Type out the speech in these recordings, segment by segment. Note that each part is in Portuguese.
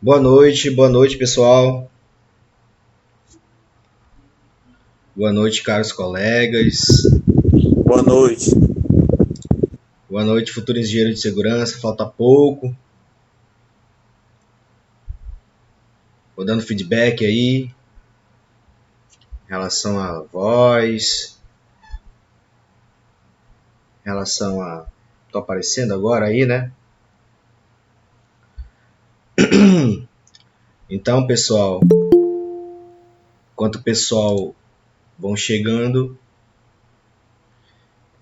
Boa noite, pessoal. Boa noite, caros colegas. Boa noite. Boa noite, futuro engenheiro de segurança. Falta pouco. Vou dando feedback aí em relação à voz, em relação a... Tô aparecendo agora aí, né? Então, pessoal, enquanto o pessoal vão chegando,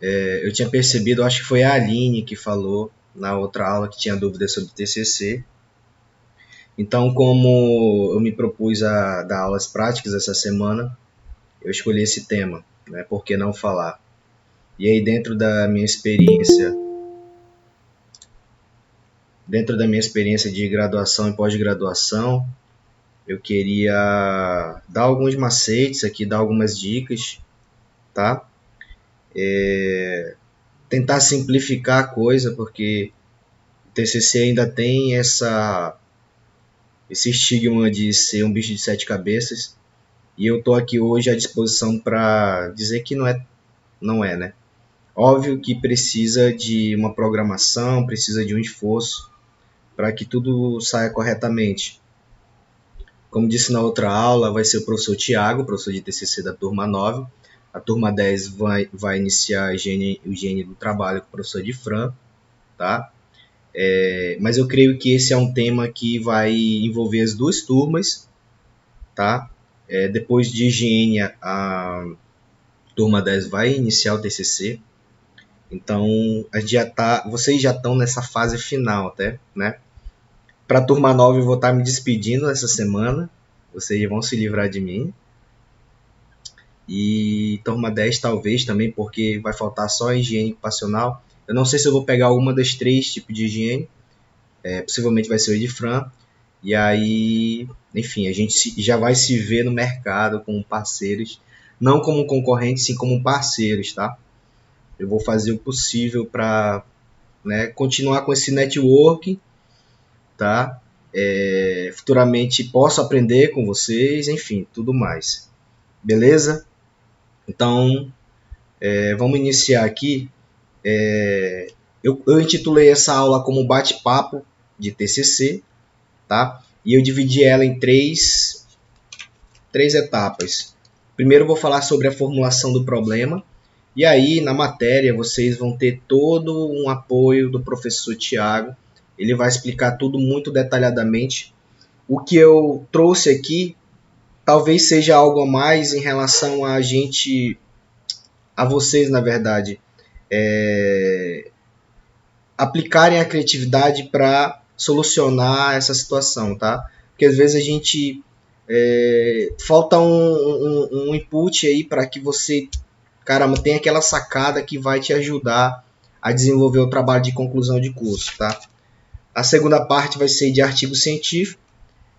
eu tinha percebido, acho que foi a Aline que falou na outra aula que tinha dúvida sobre TCC. Então, como eu me propus a dar aulas práticas essa semana, eu escolhi esse tema, né? Por que não falar? E aí, dentro da minha experiência de graduação e pós-graduação, eu queria dar alguns macetes aqui, dar algumas dicas, tá? Tentar simplificar a coisa, porque o TCC ainda tem esse estigma de ser um bicho de sete cabeças, e eu tô aqui hoje à disposição para dizer que não é, né? Óbvio que precisa de uma programação, precisa de um esforço para que tudo saia corretamente. Como disse na outra aula, vai ser o professor Tiago, professor de TCC da turma 9. A turma 10 vai iniciar a higiene do trabalho com o professor Difran, tá? Mas eu creio que esse é um tema que vai envolver as duas turmas, tá? Depois de higiene, a turma 10 vai iniciar o TCC. Então, vocês já estão nessa fase final até, né? Para a turma 9 eu vou estar me despedindo essa semana. Vocês vão se livrar de mim. E turma 10 talvez também, porque vai faltar só a higiene ocupacional. Eu não sei se eu vou pegar uma das três tipos de higiene. Possivelmente vai ser o Edifran. E aí, enfim, a gente já vai se ver no mercado como parceiros. Não como concorrentes, sim como parceiros, tá? Eu vou fazer o possível para, né, continuar com esse network, tá? Futuramente posso aprender com vocês, enfim, tudo mais. Beleza? Então, vamos iniciar aqui. Eu intitulei essa aula como bate-papo de TCC, tá? E eu dividi ela em três etapas. Primeiro eu vou falar sobre a formulação do problema, e aí na matéria vocês vão ter todo um apoio do professor Tiago. Ele vai explicar tudo muito detalhadamente. O que eu trouxe aqui talvez seja algo a mais em relação a vocês, na verdade, aplicarem a criatividade para solucionar essa situação, tá? Porque às vezes a gente falta um input aí para que você, caramba, tenha aquela sacada que vai te ajudar a desenvolver o trabalho de conclusão de curso, tá? A segunda parte vai ser de artigo científico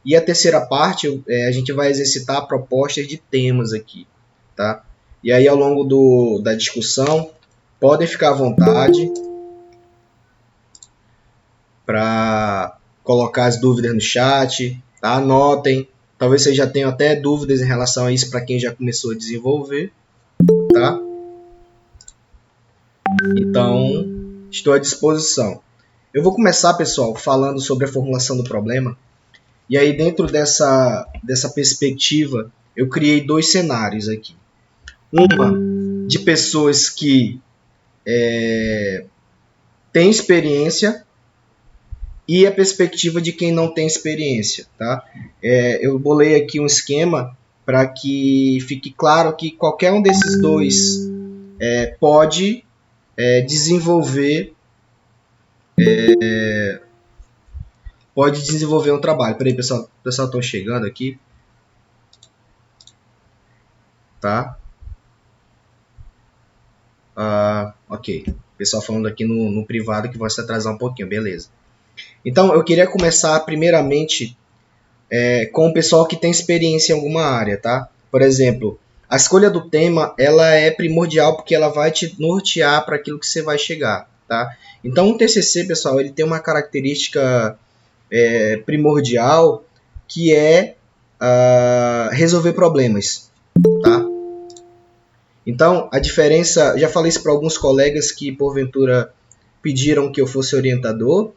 e a terceira parte a gente vai exercitar propostas de temas aqui, tá? E aí ao longo da discussão podem ficar à vontade para colocar as dúvidas no chat, tá? Anotem. Talvez vocês já tenham até dúvidas em relação a isso para quem já começou a desenvolver, tá? Então, estou à disposição. Eu vou começar, pessoal, falando sobre a formulação do problema. E aí, dentro dessa perspectiva, eu criei dois cenários aqui. Uma de pessoas que têm experiência e a perspectiva de quem não tem experiência, tá? Eu bolei aqui um esquema para que fique claro que qualquer um desses dois pode desenvolver um trabalho. Peraí, pessoal, o pessoal estão chegando aqui, tá? Ok. O pessoal falando aqui no privado que vai se atrasar um pouquinho, beleza. Então, eu queria começar primeiramente com o pessoal que tem experiência em alguma área, tá? Por exemplo, a escolha do tema, ela é primordial porque ela vai te nortear para aquilo que você vai chegar, tá? Então, o TCC, pessoal, ele tem uma característica primordial, que é resolver problemas, tá? Então, a diferença, já falei isso para alguns colegas que porventura pediram que eu fosse orientador,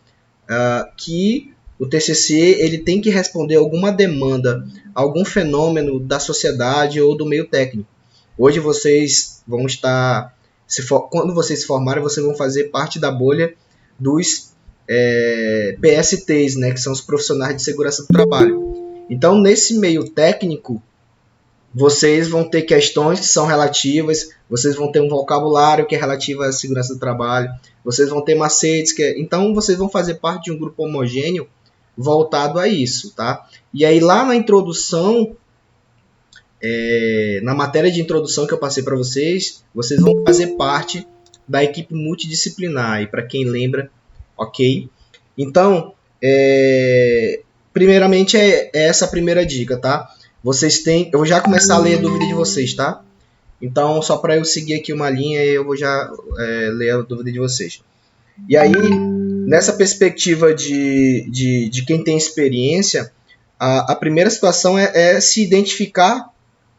que o TCC ele tem que responder alguma demanda, algum fenômeno da sociedade ou do meio técnico. Hoje vocês vão estar, quando vocês se formarem, vocês vão fazer parte da bolha dos PSTs, né, que são os profissionais de segurança do trabalho. Então, nesse meio técnico, vocês vão ter questões que são relativas, vocês vão ter um vocabulário que é relativo à segurança do trabalho, vocês vão ter macetes, então vocês vão fazer parte de um grupo homogêneo voltado a isso, tá? E aí lá na introdução, na matéria de introdução que eu passei para vocês, vocês vão fazer parte da equipe multidisciplinar, e para quem lembra, ok? Então, primeiramente é essa a primeira dica, tá? Vocês têm, eu vou já começar a ler a dúvida de vocês, tá? Então, só para eu seguir aqui uma linha, eu vou já ler a dúvida de vocês. E aí, nessa perspectiva de quem tem experiência, a primeira situação é se identificar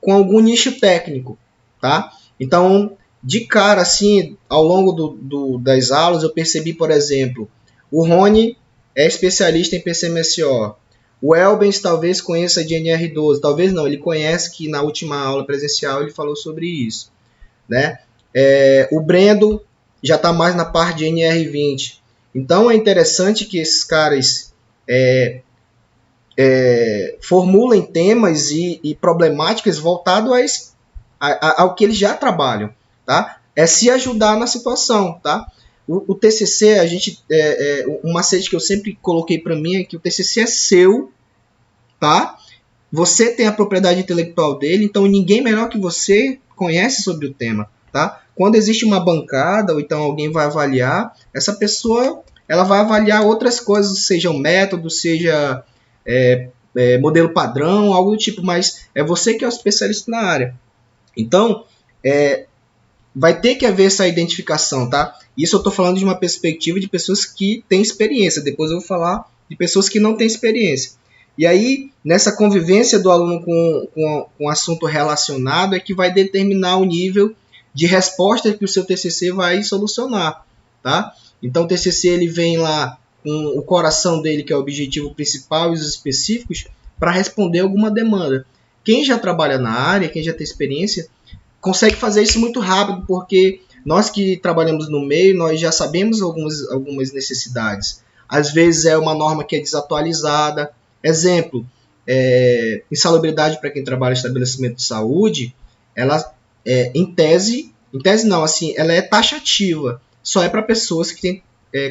com algum nicho técnico, tá? Então, de cara, assim, ao longo das aulas, eu percebi, por exemplo, o Rony é especialista em PCMSO. O Elbens talvez conheça de NR12, talvez não, ele conhece, que na última aula presencial ele falou sobre isso, né? O Brendo já está mais na parte de NR20. Então é interessante que esses caras formulem temas e problemáticas voltados ao que eles já trabalham, tá? É se ajudar na situação, tá? O TCC, um macete que eu sempre coloquei para mim é que o TCC é seu, tá? Você tem a propriedade intelectual dele, então ninguém melhor que você conhece sobre o tema, tá? Quando existe uma bancada ou então alguém vai avaliar, essa pessoa ela vai avaliar outras coisas, seja um método, seja modelo padrão, algo do tipo, mas é você que é o especialista na área. Então, vai ter que haver essa identificação, tá? Isso eu estou falando de uma perspectiva de pessoas que têm experiência. Depois eu vou falar de pessoas que não têm experiência. E aí, nessa convivência do aluno com um assunto relacionado é que vai determinar o nível de resposta que o seu TCC vai solucionar, tá? Então, o TCC ele vem lá com o coração dele, que é o objetivo principal, e os específicos, para responder alguma demanda. Quem já trabalha na área, quem já tem experiência, consegue fazer isso muito rápido, porque nós que trabalhamos no meio, nós já sabemos algumas necessidades. Às vezes é uma norma que é desatualizada. Exemplo, insalubridade para quem trabalha em estabelecimento de saúde, ela em tese não, assim, ela é taxativa, só é para pessoas que têm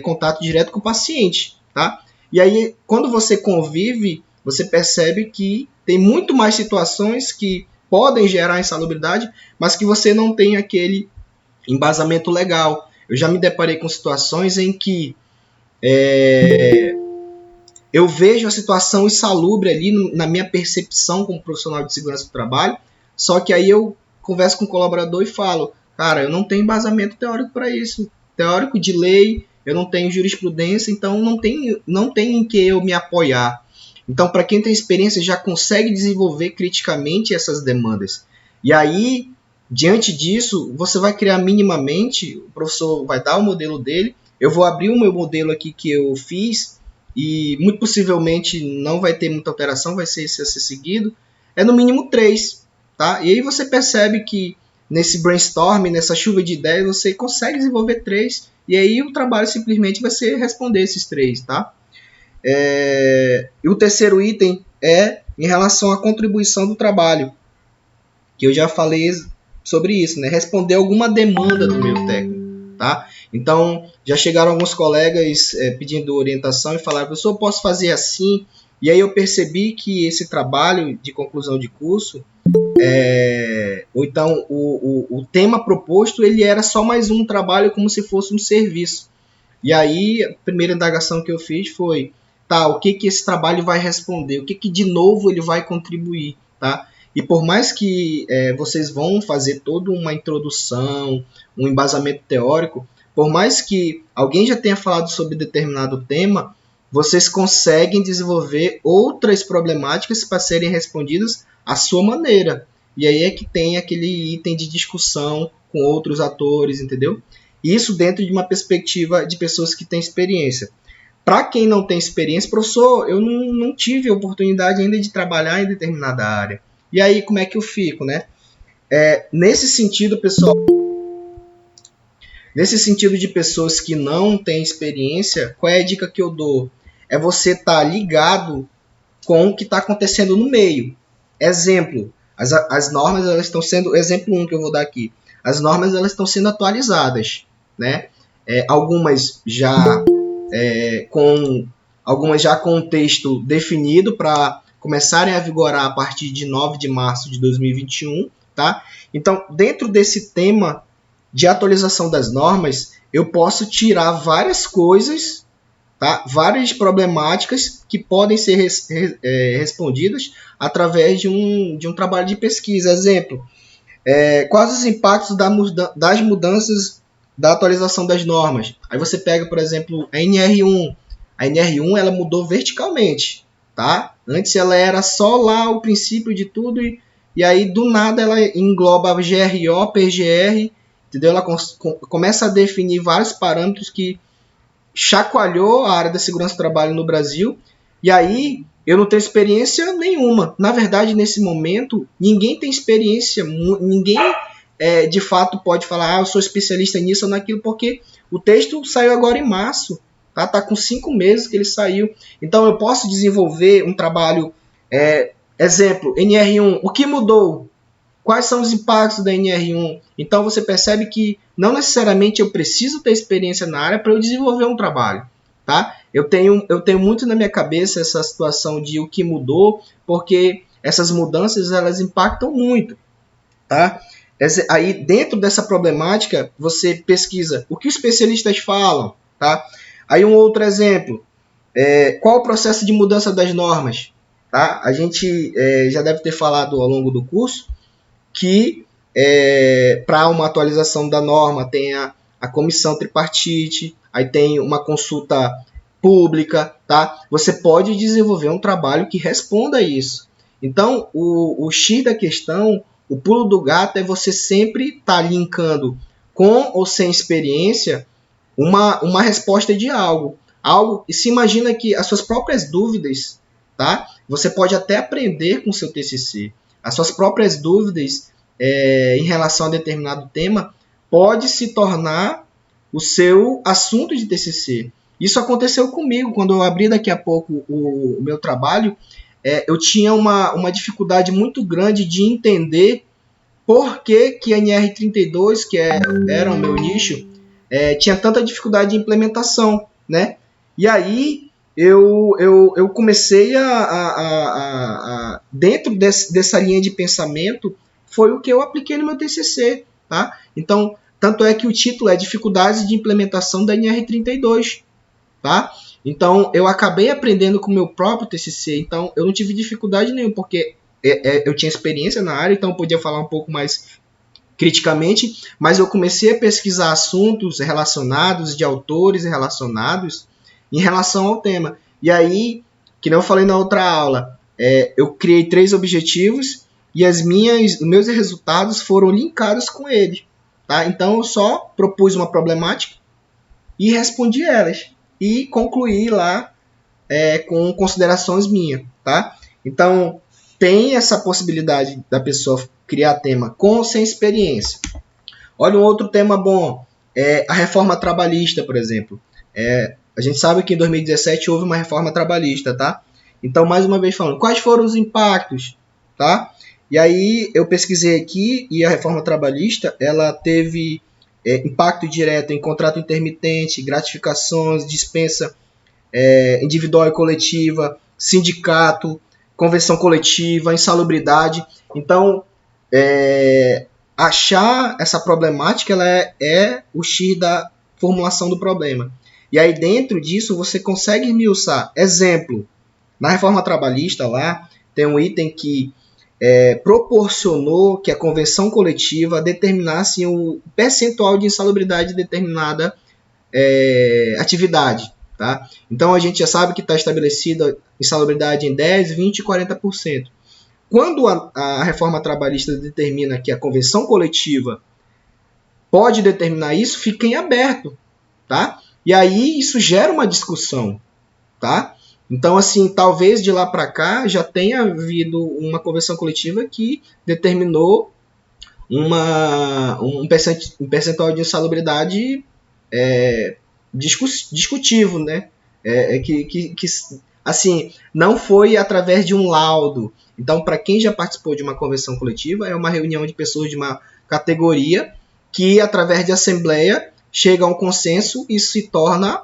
contato direto com o paciente, tá? E aí, quando você convive, você percebe que tem muito mais situações que podem gerar insalubridade, mas que você não tem aquele embasamento legal. Eu já me deparei com situações em que eu vejo a situação insalubre ali na minha percepção como profissional de segurança do trabalho, só que aí eu converso com o colaborador e falo, cara, eu não tenho embasamento teórico para isso, teórico de lei, eu não tenho jurisprudência, então não tem em que eu me apoiar. Então, para quem tem experiência, já consegue desenvolver criticamente essas demandas. E aí, diante disso, você vai criar minimamente, o professor vai dar o modelo dele, eu vou abrir o meu modelo aqui que eu fiz, e muito possivelmente não vai ter muita alteração, vai ser esse a ser seguido, é no mínimo 3, tá? E aí você percebe que nesse brainstorm, nessa chuva de ideias, você consegue desenvolver 3, e aí o trabalho simplesmente vai ser responder esses 3, tá? E o terceiro item é em relação à contribuição do trabalho, que eu já falei sobre isso, né? Responder alguma demanda do meio técnico, tá? Então, já chegaram alguns colegas pedindo orientação e falaram, professor, eu posso fazer assim? E aí eu percebi que esse trabalho de conclusão de curso, ou então o tema proposto, ele era só mais um trabalho como se fosse um serviço. E aí, a primeira indagação que eu fiz foi, tá, o que esse trabalho vai responder? O que de novo ele vai contribuir, tá? E por mais que vocês vão fazer toda uma introdução, um embasamento teórico, por mais que alguém já tenha falado sobre determinado tema, vocês conseguem desenvolver outras problemáticas para serem respondidas à sua maneira. E aí é que tem aquele item de discussão com outros atores, entendeu? Isso dentro de uma perspectiva de pessoas que têm experiência. Para quem não tem experiência, professor, eu não tive a oportunidade ainda de trabalhar em determinada área. E aí, como é que eu fico, né? Nesse sentido, pessoal, nesse sentido de pessoas que não têm experiência, qual é a dica que eu dou? É você estar ligado com o que está acontecendo no meio. Exemplo, as normas elas estão sendo, exemplo 1 que eu vou dar aqui, as normas elas estão sendo atualizadas, né? Algumas já com o texto definido para começarem a vigorar a partir de 9 de março de 2021, tá? Então, dentro desse tema de atualização das normas, eu posso tirar várias coisas, tá? Várias problemáticas que podem ser respondidas através de um trabalho de pesquisa. Exemplo, quais os impactos das mudanças da atualização das normas? Aí você pega, por exemplo, a NR1. A NR1 ela mudou verticalmente, tá? Antes ela era só lá o princípio de tudo e aí do nada ela engloba GRO, PGR, entendeu? Ela começa a definir vários parâmetros que chacoalhou a área da segurança do trabalho no Brasil. E aí eu não tenho experiência nenhuma. Na verdade, nesse momento, ninguém tem experiência, ninguém de fato pode falar, eu sou especialista nisso ou naquilo, porque o texto saiu agora em março, tá com 5 meses que ele saiu. Então eu posso desenvolver um trabalho, exemplo, NR1, o que mudou? Quais são os impactos da NR1? Então você percebe que não necessariamente eu preciso ter experiência na área para eu desenvolver um trabalho, tá? Eu tenho muito na minha cabeça essa situação de o que mudou, porque essas mudanças elas impactam muito, tá? Aí dentro dessa problemática você pesquisa o que os especialistas falam, tá? Aí um outro exemplo, qual o processo de mudança das normas, tá? A gente já deve ter falado ao longo do curso que para uma atualização da norma tem a comissão tripartite, aí tem uma consulta pública, tá? Você pode desenvolver um trabalho que responda a isso. Então, o X da questão, o pulo do gato é você sempre estar linkando com ou sem experiência uma resposta de algo. E se imagina que as suas próprias dúvidas, tá? Você pode até aprender com o seu TCC. As suas próprias dúvidas em relação a determinado tema pode se tornar o seu assunto de TCC. Isso aconteceu comigo quando eu abri daqui a pouco o meu trabalho. Eu tinha uma dificuldade muito grande de entender por que a NR32, que era o meu nicho, tinha tanta dificuldade de implementação, né? E aí eu comecei dentro dessa linha de pensamento, foi o que eu apliquei no meu TCC, tá? Então, tanto é que o título é Dificuldades de Implementação da NR32, tá? Então, eu acabei aprendendo com o meu próprio TCC, então eu não tive dificuldade nenhuma, porque eu tinha experiência na área, então eu podia falar um pouco mais criticamente, mas eu comecei a pesquisar assuntos relacionados, de autores relacionados, em relação ao tema. E aí, que não eu falei na outra aula, eu criei 3 objetivos e os meus resultados foram linkados com ele. Tá? Então, eu só propus uma problemática e respondi elas. E concluí lá com considerações minhas. Tá? Então, tem essa possibilidade da pessoa criar tema com ou sem experiência. Olha um outro tema bom, a reforma trabalhista, por exemplo. A gente sabe que em 2017 houve uma reforma trabalhista, tá? Então, mais uma vez falando, quais foram os impactos, tá? E aí eu pesquisei aqui e a reforma trabalhista, ela teve impacto direto em contrato intermitente, gratificações, dispensa individual e coletiva, sindicato, convenção coletiva, insalubridade. Então, achar essa problemática ela é o X da formulação do problema. E aí dentro disso você consegue esmiuçar. Exemplo, na reforma trabalhista lá tem um item que proporcionou que a convenção coletiva determinasse o percentual de insalubridade de determinada atividade. Tá? Então a gente já sabe que está estabelecida insalubridade em 10%, 20% e 40%. Quando a reforma trabalhista determina que a convenção coletiva pode determinar isso, fica em aberto. Tá? E aí isso gera uma discussão. Tá? Então, assim, talvez de lá para cá já tenha havido uma convenção coletiva que determinou um percentual de insalubridade discutível, né? Que, assim, não foi através de um laudo. Então, para quem já participou de uma convenção coletiva, é uma reunião de pessoas de uma categoria que, através de assembleia, chega a um consenso e se torna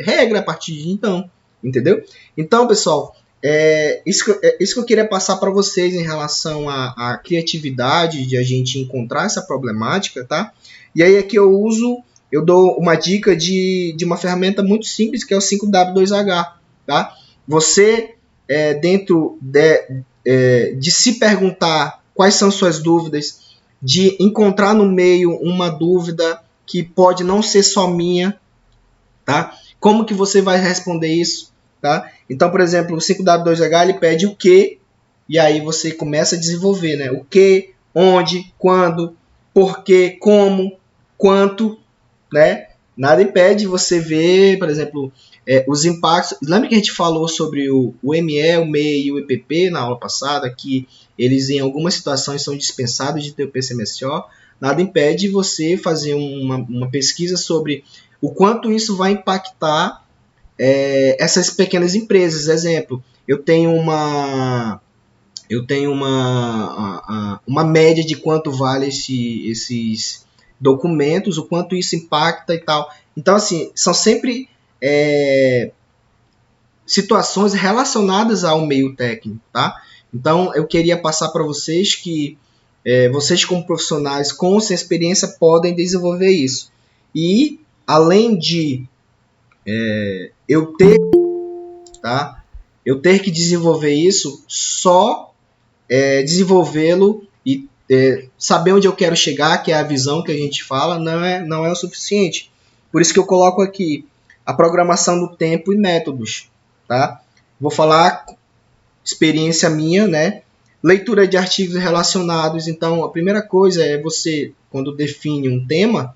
regra a partir de então. Entendeu? Então, pessoal, isso que eu queria passar para vocês em relação à criatividade de a gente encontrar essa problemática, tá? E aí aqui eu dou uma dica de uma ferramenta muito simples, que é o 5W2H, tá? Você, dentro de se perguntar quais são suas dúvidas, de encontrar no meio uma dúvida que pode não ser só minha, tá? Como que você vai responder isso? Tá? Então, por exemplo, o 5W2H ele pede o que, e aí você começa a desenvolver, né? O que, onde, quando, porquê, como, quanto, né? Nada impede você ver, por exemplo, os impactos. Lembra que a gente falou sobre o ME, o MEI e o EPP na aula passada, que eles em algumas situações são dispensados de ter o PCMSO? Nada impede você fazer uma pesquisa sobre o quanto isso vai impactar essas pequenas empresas. Exemplo, eu tenho uma média de quanto vale esses documentos, o quanto isso impacta e tal. Então, assim, são sempre situações relacionadas ao meio técnico, tá? Então, eu queria passar para vocês que vocês, como profissionais com essa experiência, podem desenvolver isso. E, além de eu ter que desenvolver isso, só desenvolvê-lo e saber onde eu quero chegar, que é a visão que a gente fala, não é o suficiente. Por isso que eu coloco aqui a programação do tempo e métodos. Tá? Vou falar experiência minha, né? Leitura de artigos relacionados. Então, a primeira coisa é você, quando define um tema,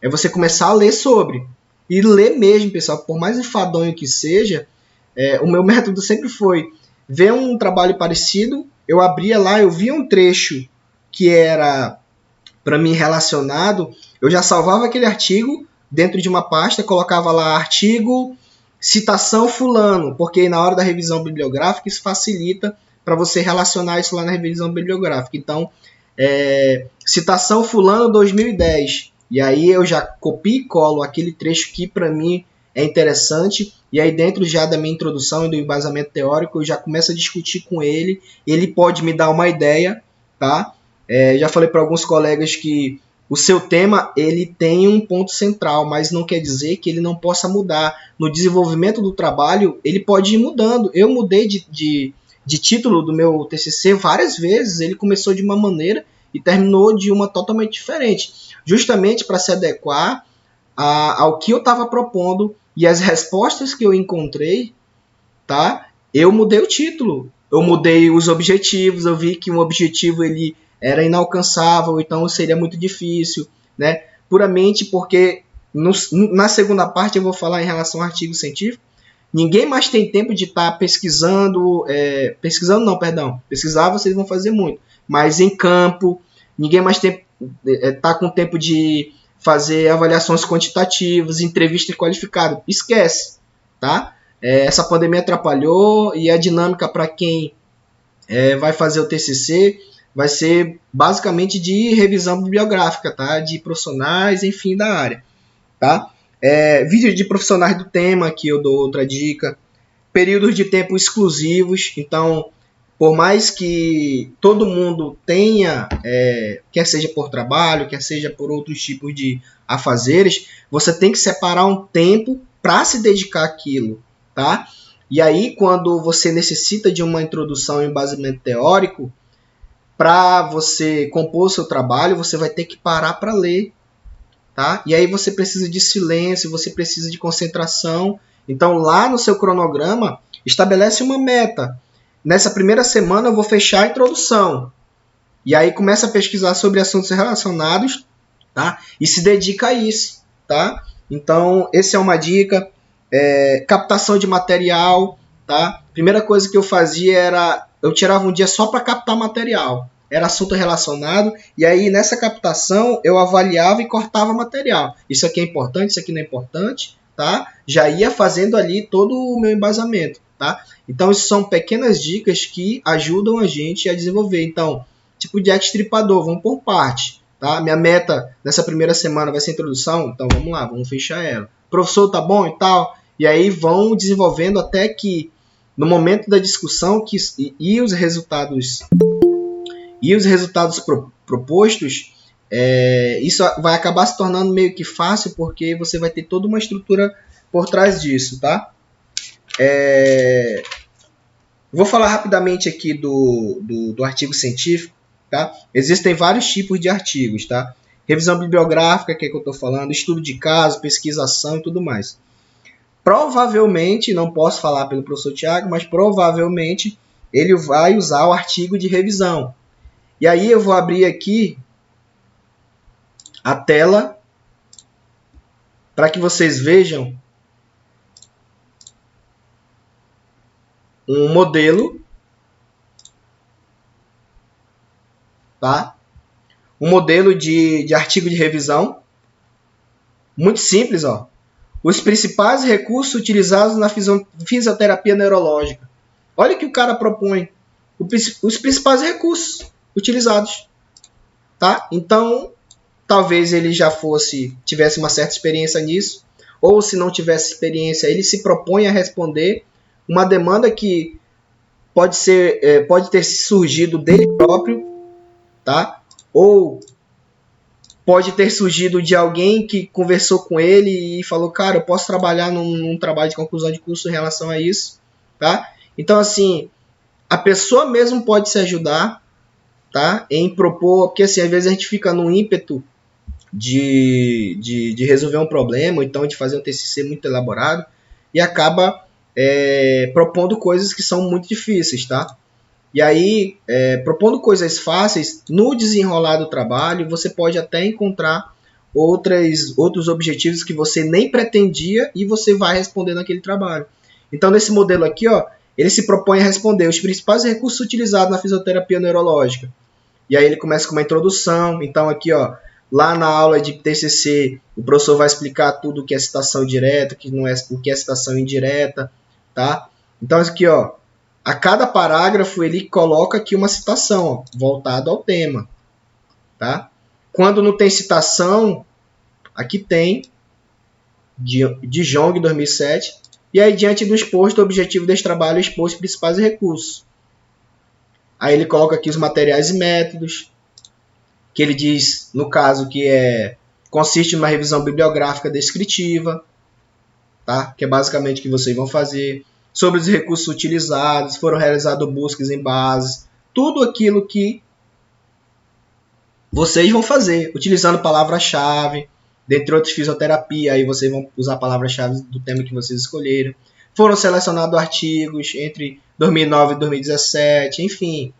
é você começar a ler sobre. E ler mesmo, pessoal, por mais enfadonho que seja, o meu método sempre foi ver um trabalho parecido, eu abria lá, eu via um trecho que era para mim relacionado, eu já salvava aquele artigo dentro de uma pasta, colocava lá artigo, citação fulano, porque na hora da revisão bibliográfica isso facilita para você relacionar isso lá na revisão bibliográfica. Então, citação fulano 2010, e aí eu já copio e colo aquele trecho que para mim é interessante, e aí dentro já da minha introdução e do embasamento teórico eu já começo a discutir com ele, ele pode me dar uma ideia, tá? Já falei para alguns colegas que o seu tema ele tem um ponto central, mas não quer dizer que ele não possa mudar. No desenvolvimento do trabalho, ele pode ir mudando. Eu mudei de título do meu TCC várias vezes, ele começou de uma maneira e terminou de uma totalmente diferente, justamente para se adequar ao que eu estava propondo e as respostas que eu encontrei, tá? Eu mudei o título, eu mudei os objetivos, eu vi que um objetivo ele era inalcançável, então seria muito difícil, né? Puramente porque na segunda parte eu vou falar em relação ao artigo científico. Ninguém mais tem tempo de estar pesquisando, pesquisar vocês vão fazer muito, mas em campo, ninguém mais está com tempo de fazer avaliações quantitativas, entrevista qualificada, esquece, tá? Essa pandemia atrapalhou e a dinâmica para quem vai fazer o TCC vai ser basicamente de revisão bibliográfica, tá? De profissionais, enfim, da área, tá? Vídeo de profissionais do tema, que eu dou outra dica. Períodos de tempo exclusivos. Então, por mais que todo mundo tenha, quer seja por trabalho, quer seja por outros tipos de afazeres, você tem que separar um tempo para se dedicar àquilo, tá? E aí, quando você necessita de uma introdução e embasamento teórico, para você compor o seu trabalho, você vai ter que parar para ler, tá? E aí você precisa de silêncio, você precisa de concentração. Então, lá no seu cronograma, estabelece uma meta. Nessa primeira semana, eu vou fechar a introdução. E aí começa a pesquisar sobre assuntos relacionados, tá? E se dedica a isso, tá? Então, essa é uma dica. Captação de material, tá? Primeira coisa que eu fazia era, eu tirava um dia só para captar material. Era assunto relacionado, e aí nessa captação eu avaliava e cortava material. Isso aqui é importante, isso aqui não é importante, tá? Já ia fazendo ali todo o meu embasamento, tá? Então, isso são pequenas dicas que ajudam a gente a desenvolver. Então, tipo Jack Stripador, vamos por parte, tá? Minha meta nessa primeira semana vai ser a introdução, então vamos lá, vamos fechar ela. Professor, tá bom e tal? E aí vão desenvolvendo até que no momento da discussão e os resultados propostos, isso vai acabar se tornando meio que fácil, porque você vai ter toda uma estrutura por trás disso, tá? Vou falar rapidamente aqui do artigo científico, tá? Existem vários tipos de artigos, tá? Revisão bibliográfica, que é que eu estou falando, estudo de caso, pesquisação e tudo mais. Provavelmente, não posso falar pelo professor Tiago, mas provavelmente ele vai usar o artigo de revisão. E aí eu vou abrir aqui a tela para que vocês vejam um modelo, tá? Um modelo de artigo de revisão, muito simples, ó. Os principais recursos utilizados na fisioterapia neurológica. Olha o que o cara propõe. Os principais recursos utilizados, tá? Então, talvez ele já tivesse uma certa experiência nisso, ou se não tivesse experiência, ele se propõe a responder uma demanda que pode ter surgido dele próprio, tá? Ou pode ter surgido de alguém que conversou com ele e falou, cara, eu posso trabalhar num trabalho de conclusão de curso em relação a isso, tá? Então, assim, a pessoa mesmo pode se ajudar, tá? Em propor, porque assim, às vezes a gente fica num ímpeto de resolver um problema, ou então de fazer um TCC muito elaborado, e acaba propondo coisas que são muito difíceis, tá? E aí, propondo coisas fáceis, no desenrolar do trabalho, você pode até encontrar outros objetivos que você nem pretendia e você vai responder naquele trabalho. Então, nesse modelo aqui, ó, ele se propõe a responder os principais recursos utilizados na fisioterapia neurológica. E aí ele começa com uma introdução. Então, aqui, ó, lá na aula de TCC, o professor vai explicar tudo o que é citação direta, o que é citação indireta, tá? Então, aqui, ó, a cada parágrafo ele coloca aqui uma citação, ó, voltada ao tema, tá? Quando não tem citação, aqui tem de Jong 2007, e aí diante do exposto, o objetivo desse trabalho é expor os principais recursos. Aí ele coloca aqui os materiais e métodos, que ele diz, no caso, que consiste numa revisão bibliográfica descritiva, tá? Que é basicamente o que vocês vão fazer. Sobre os recursos utilizados, foram realizadas buscas em bases, tudo aquilo que vocês vão fazer, utilizando palavra-chave, dentre outros fisioterapia, aí vocês vão usar palavras-chave do tema que vocês escolheram. Foram selecionados artigos entre 2009 e 2017, enfim.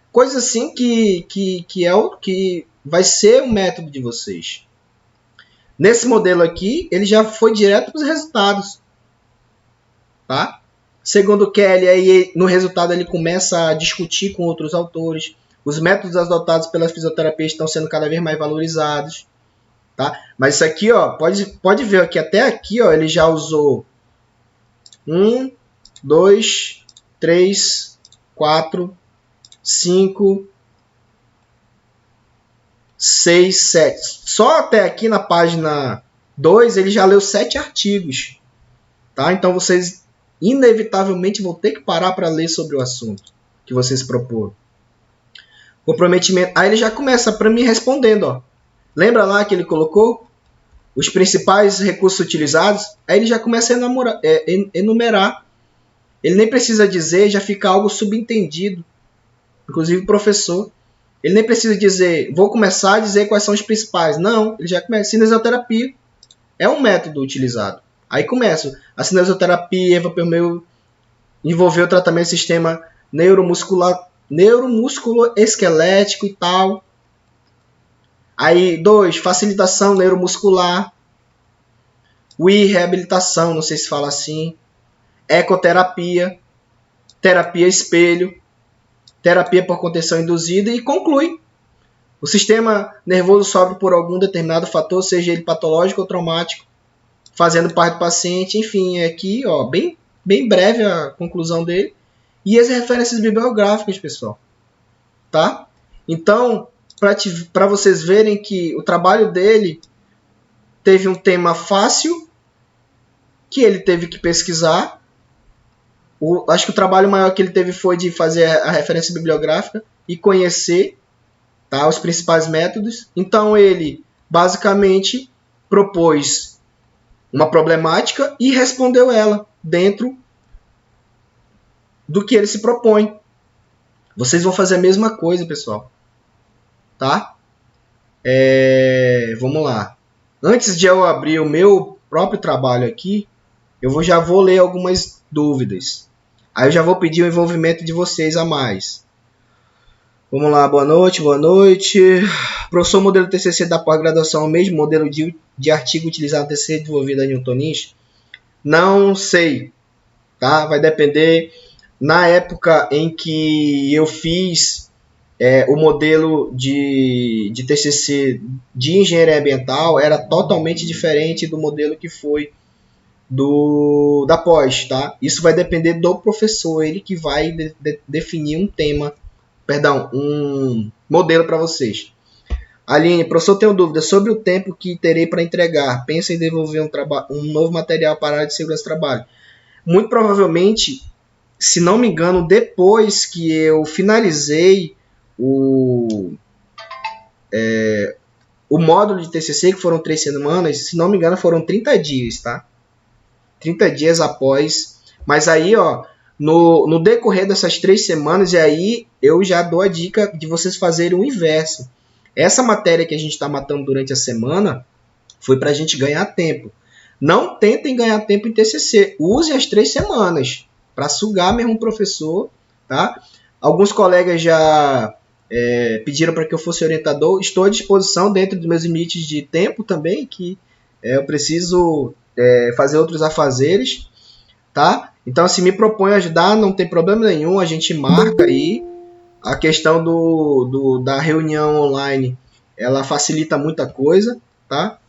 Coisa assim que é o que vai ser o método de vocês. Nesse modelo aqui, ele já foi direto para os resultados, tá? Segundo Kelly, aí, no resultado ele começa a discutir com outros autores. Os métodos adotados pela fisioterapia estão sendo cada vez mais valorizados, tá? Mas isso aqui, ó, pode ver que até aqui, ó, ele já usou 1, 2, 3, 4, 5, 6, 7. Só até aqui na página 2 ele já leu 7 artigos, tá? Então vocês inevitavelmente vão ter que parar para ler sobre o assunto que vocês propõem. Comprometimento. Aí ele já começa para mim respondendo, ó. Lembra lá que ele colocou os principais recursos utilizados? Aí ele já começa a enumerar. Ele nem precisa dizer, já fica algo subentendido. Inclusive o professor Ele nem precisa dizer, vou começar a dizer quais são os principais. Não, ele já começa. Cinesioterapia é um método utilizado. Aí começa. A cinesioterapia envolveu o tratamento do sistema neuromusculoesquelético e tal. Aí, 2, facilitação neuromuscular. Reabilitação, não sei se fala assim. Ecoterapia. Terapia espelho. Terapia por contenção induzida. E conclui. O sistema nervoso sofre por algum determinado fator, seja ele patológico ou traumático, fazendo parte do paciente. Enfim, aqui, ó, bem breve a conclusão dele. E as referências bibliográficas, pessoal. Tá? Então, para vocês verem que o trabalho dele teve um tema fácil, que ele teve que pesquisar. Acho que o trabalho maior que ele teve foi de fazer a referência bibliográfica e conhecer, tá, os principais métodos. Então, ele basicamente propôs uma problemática e respondeu ela dentro do que ele se propõe. Vocês vão fazer a mesma coisa, pessoal. Tá? Vamos lá. Antes de eu abrir o meu próprio trabalho aqui, já vou ler algumas dúvidas. Aí eu já vou pedir o envolvimento de vocês a mais. Vamos lá, boa noite. Professor, o modelo TCC da pós-graduação é o mesmo modelo de artigo utilizado no TCC desenvolvido a Newton Nish? Não sei. Tá? Vai depender. Na época em que eu fiz o modelo de TCC de engenharia ambiental, era totalmente diferente do modelo que foi da pós, tá? Isso vai depender do professor, ele que vai definir um modelo para vocês. Aline, professor, tenho dúvida sobre o tempo que terei para entregar. Pensa em desenvolver um novo material para a área de segurança do trabalho. Muito provavelmente, se não me engano, depois que eu finalizei o módulo de TCC, que foram 3 semanas, se não me engano, foram 30 dias, tá? 30 dias após. Mas aí, ó, no decorrer dessas 3 semanas, e aí eu já dou a dica de vocês fazerem o inverso. Essa matéria que a gente está matando durante a semana foi para a gente ganhar tempo. Não tentem ganhar tempo em TCC. Usem as 3 semanas para sugar mesmo o professor, tá? Alguns colegas já pediram para que eu fosse orientador. Estou à disposição dentro dos meus limites de tempo também, que eu preciso fazer outros afazeres, tá? Então, assim, me proponho ajudar, não tem problema nenhum, a gente marca aí. A questão da reunião online, ela facilita muita coisa, tá?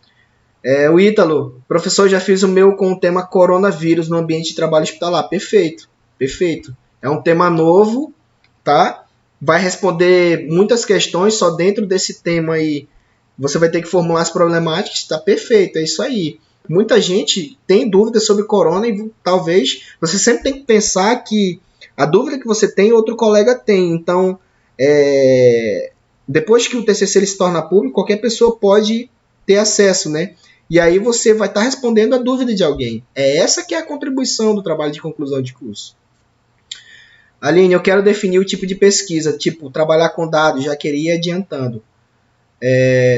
O Ítalo, professor, já fiz o meu com o tema coronavírus no ambiente de trabalho hospitalar. Perfeito, perfeito. É um tema novo, tá? Vai responder muitas questões só dentro desse tema aí. Você vai ter que formular as problemáticas, tá perfeito, é isso aí. Muita gente tem dúvidas sobre corona e talvez você sempre tem que pensar que a dúvida que você tem, outro colega tem. Então, depois que o TCC ele se torna público, qualquer pessoa pode ter acesso, né? E aí você vai estar respondendo a dúvida de alguém. Essa que é a contribuição do trabalho de conclusão de curso. Aline, eu quero definir o tipo de pesquisa, tipo, trabalhar com dados, já queria ir adiantando.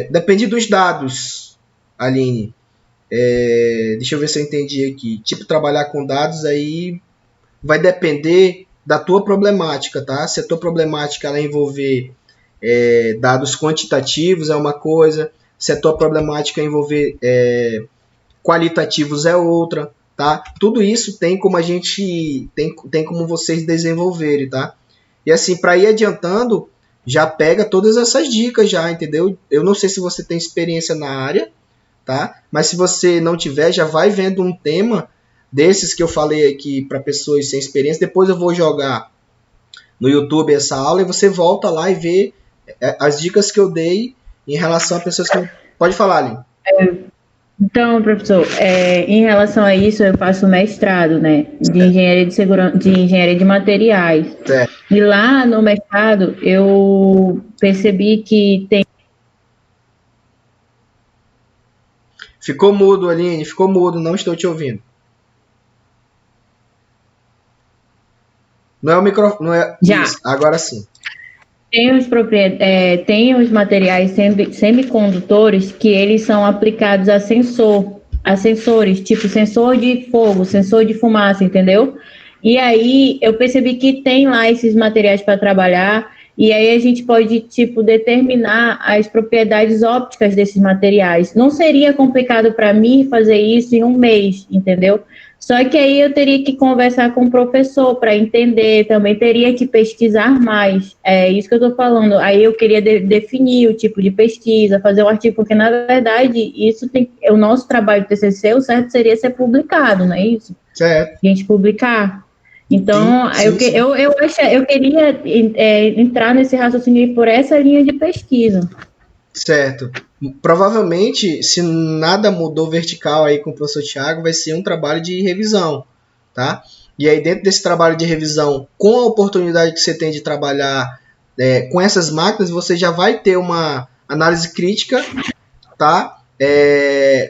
Depende dos dados, Aline. Deixa eu ver se eu entendi aqui. Tipo, trabalhar com dados aí vai depender da tua problemática, tá? Se a tua problemática ela envolver dados quantitativos é uma coisa, se a tua problemática envolver qualitativos é outra, tá? Tudo isso tem como a gente tem como vocês desenvolverem, tá? E assim, para ir adiantando, já pega todas essas dicas já, entendeu? Eu não sei se você tem experiência na área, tá? Mas se você não tiver, já vai vendo um tema desses que eu falei aqui para pessoas sem experiência. Depois eu vou jogar no YouTube essa aula e você volta lá e vê as dicas que eu dei em relação a pessoas que... Pode falar, Aline. Então, professor, em relação a isso, eu faço mestrado, né, de engenharia de segurança, de engenharia de materiais. E lá no mestrado eu percebi que tem... Ficou mudo, Aline, ficou mudo, não estou te ouvindo. Não é o microfone, não é... Já. Isso, agora sim. Tem os materiais semicondutores que eles são aplicados a sensores, tipo sensor de fogo, sensor de fumaça, entendeu? E aí eu percebi que tem lá esses materiais para trabalhar, e aí a gente pode, tipo, determinar as propriedades ópticas desses materiais. Não seria complicado para mim fazer isso em um mês, entendeu? Só que aí eu teria que conversar com o professor para entender, também teria que pesquisar mais. É isso que eu estou falando. Aí eu queria definir o tipo de pesquisa, fazer um artigo, porque na verdade isso tem o nosso trabalho de TCC, o certo seria ser publicado, não é isso? Certo. A gente publicar. Então, Sim. eu queria entrar nesse raciocínio por essa linha de pesquisa. Certo. Provavelmente, se nada mudou vertical aí com o professor Thiago, vai ser um trabalho de revisão, tá? E aí dentro desse trabalho de revisão, com a oportunidade que você tem de trabalhar com essas máquinas, você já vai ter uma análise crítica, tá?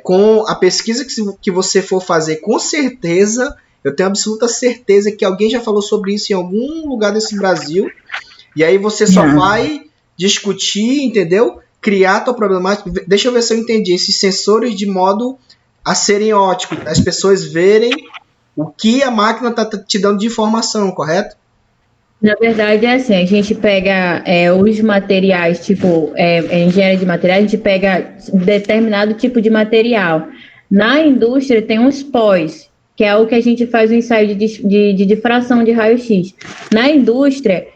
Com a pesquisa que você for fazer, com certeza, eu tenho absoluta certeza que alguém já falou sobre isso em algum lugar desse Brasil, e aí você só vai discutir, entendeu? Criar a tua problemática. Deixa eu ver se eu entendi. Esses sensores de modo a serem óticos, as pessoas verem o que a máquina está te dando de informação, correto? Na verdade, é assim, a gente pega os materiais, tipo, engenharia de materiais, a gente pega determinado tipo de material. Na indústria tem uns pós, que é o que a gente faz o ensaio de difração de raio-x. Na indústria,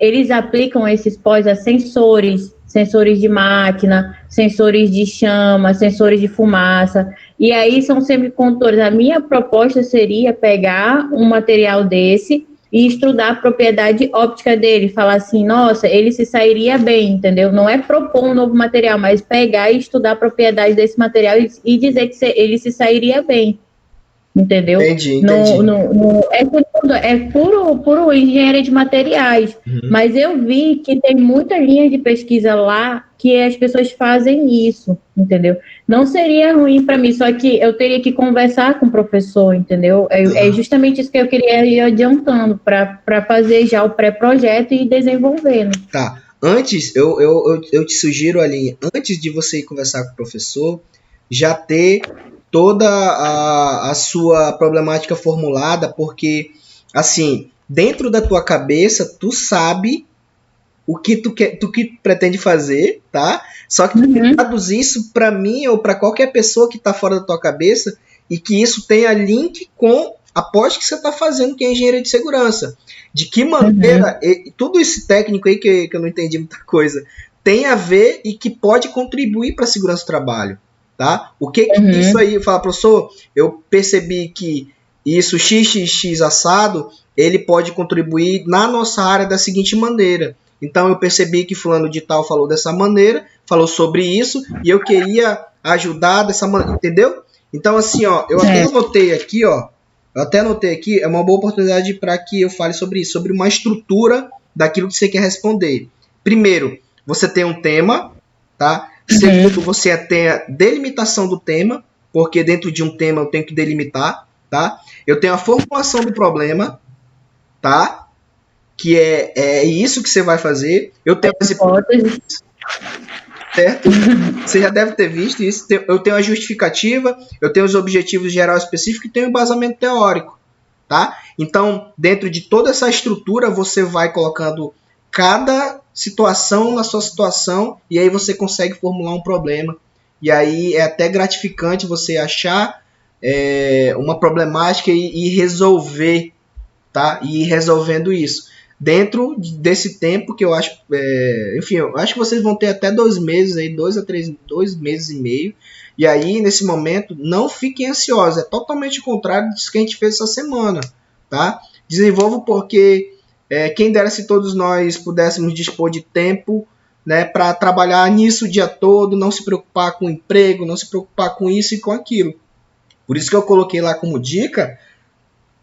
eles aplicam esses pós a sensores de máquina, sensores de chama, sensores de fumaça, e aí são semicondutores. A minha proposta seria pegar um material desse e estudar a propriedade óptica dele, falar assim, nossa, ele se sairia bem, entendeu? Não é propor um novo material, mas pegar e estudar a propriedade desse material e dizer que ele se sairia bem, entendeu? Entendi. É puro engenharia de materiais, mas eu vi que tem muita linha de pesquisa lá que as pessoas fazem isso, entendeu? Não seria ruim para mim, só que eu teria que conversar com o professor, entendeu? É justamente isso que eu queria ir adiantando para fazer já o pré-projeto e ir desenvolvendo. Tá. Antes, eu te sugiro ali, antes de você ir conversar com o professor, já ter toda a sua problemática formulada, porque, assim, dentro da tua cabeça, tu sabe o que tu que pretende fazer, tá? Só que tu traduz isso para mim ou para qualquer pessoa que tá fora da tua cabeça e que isso tenha link com a pós que você tá fazendo, que é engenharia de segurança. De que maneira, tudo esse técnico aí que eu não entendi muita coisa, tem a ver e que pode contribuir para a segurança do trabalho, tá? O que isso aí, fala, professor, eu percebi que isso XXX assado, ele pode contribuir na nossa área da seguinte maneira. Então eu percebi que fulano de tal falou dessa maneira, falou sobre isso, e eu queria ajudar dessa maneira, entendeu? Então assim, ó, eu até anotei aqui, é uma boa oportunidade para que eu fale sobre isso, sobre uma estrutura daquilo que você quer responder. Primeiro, você tem um tema, tá? Segundo, você tem a delimitação do tema, porque dentro de um tema eu tenho que delimitar, tá? Eu tenho a formulação do problema, tá? Que é isso que você vai fazer. Eu tenho as hipóteses, certo? Você já deve ter visto isso. Eu tenho a justificativa, eu tenho os objetivos geral específico e tenho o embasamento teórico, tá? Então, dentro de toda essa estrutura, você vai colocando cada situação na sua situação e aí você consegue formular um problema. E aí é até gratificante você achar uma problemática e resolver, tá? E ir resolvendo isso. Dentro desse tempo que eu acho, enfim, eu acho que vocês vão ter até 2 meses aí, 2 meses e meio. E aí, nesse momento, não fiquem ansiosos. É totalmente o contrário disso que a gente fez essa semana, tá? Desenvolvo porque quem dera se todos nós pudéssemos dispor de tempo, né, para trabalhar nisso o dia todo, não se preocupar com o emprego, não se preocupar com isso e com aquilo. Por isso que eu coloquei lá como dica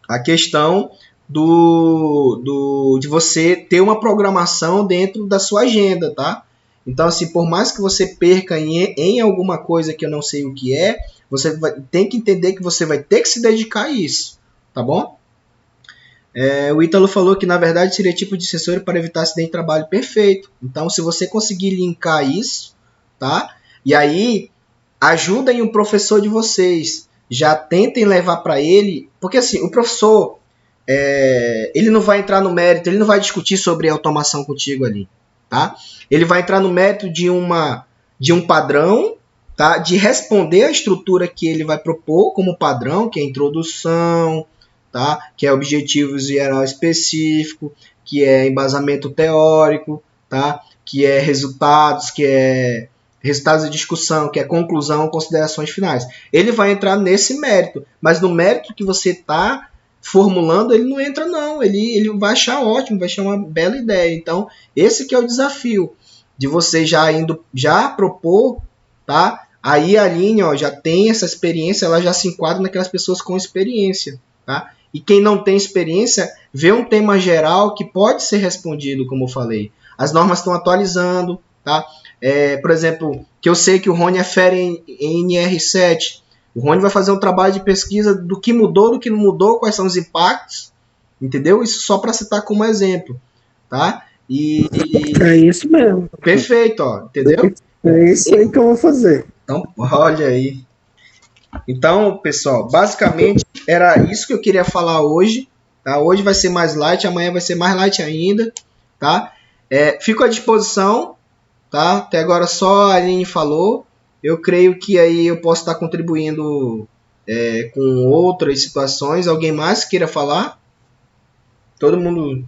a questão de você ter uma programação dentro da sua agenda, tá? Então, assim, por mais que você perca em alguma coisa que eu não sei o que você tem que entender que você vai ter que se dedicar a isso, tá bom? O Ítalo falou que, na verdade, seria tipo de sensor para evitar acidente de trabalho. Perfeito. Então, se você conseguir linkar isso, tá? E aí, ajudem o professor de vocês. Já tentem levar para ele, porque assim, o professor, ele não vai entrar no mérito, ele não vai discutir sobre automação contigo ali, tá? Ele vai entrar no mérito de um padrão, tá? De responder a estrutura que ele vai propor como padrão, que é introdução, tá? Que é objetivos geral específico, que é embasamento teórico, tá? Que é resultados, que é resultados de discussão, que é conclusão, considerações finais. Ele vai entrar nesse mérito, mas no mérito que você está formulando, ele não entra não, ele vai achar ótimo, vai achar uma bela ideia. Então, esse que é o desafio, de você já propor, tá? Aí a Aline, ó, já tem essa experiência, ela já se enquadra naquelas pessoas com experiência, tá? E quem não tem experiência, vê um tema geral que pode ser respondido, como eu falei. As normas estão atualizando, tá? Por exemplo, que eu sei que o Rony é fera em NR7. O Rony vai fazer um trabalho de pesquisa do que mudou, do que não mudou, quais são os impactos, entendeu? Isso só para citar como exemplo, tá? É isso mesmo. Perfeito, ó, entendeu? É isso aí que eu vou fazer. Então, olha aí. Então, pessoal, basicamente era isso que eu queria falar hoje, tá? Hoje vai ser mais light, amanhã vai ser mais light ainda, tá? Fico à disposição, tá? Até agora só a Aline falou. Eu creio que aí eu posso estar contribuindo com outras situações. Alguém mais queira falar? Todo mundo...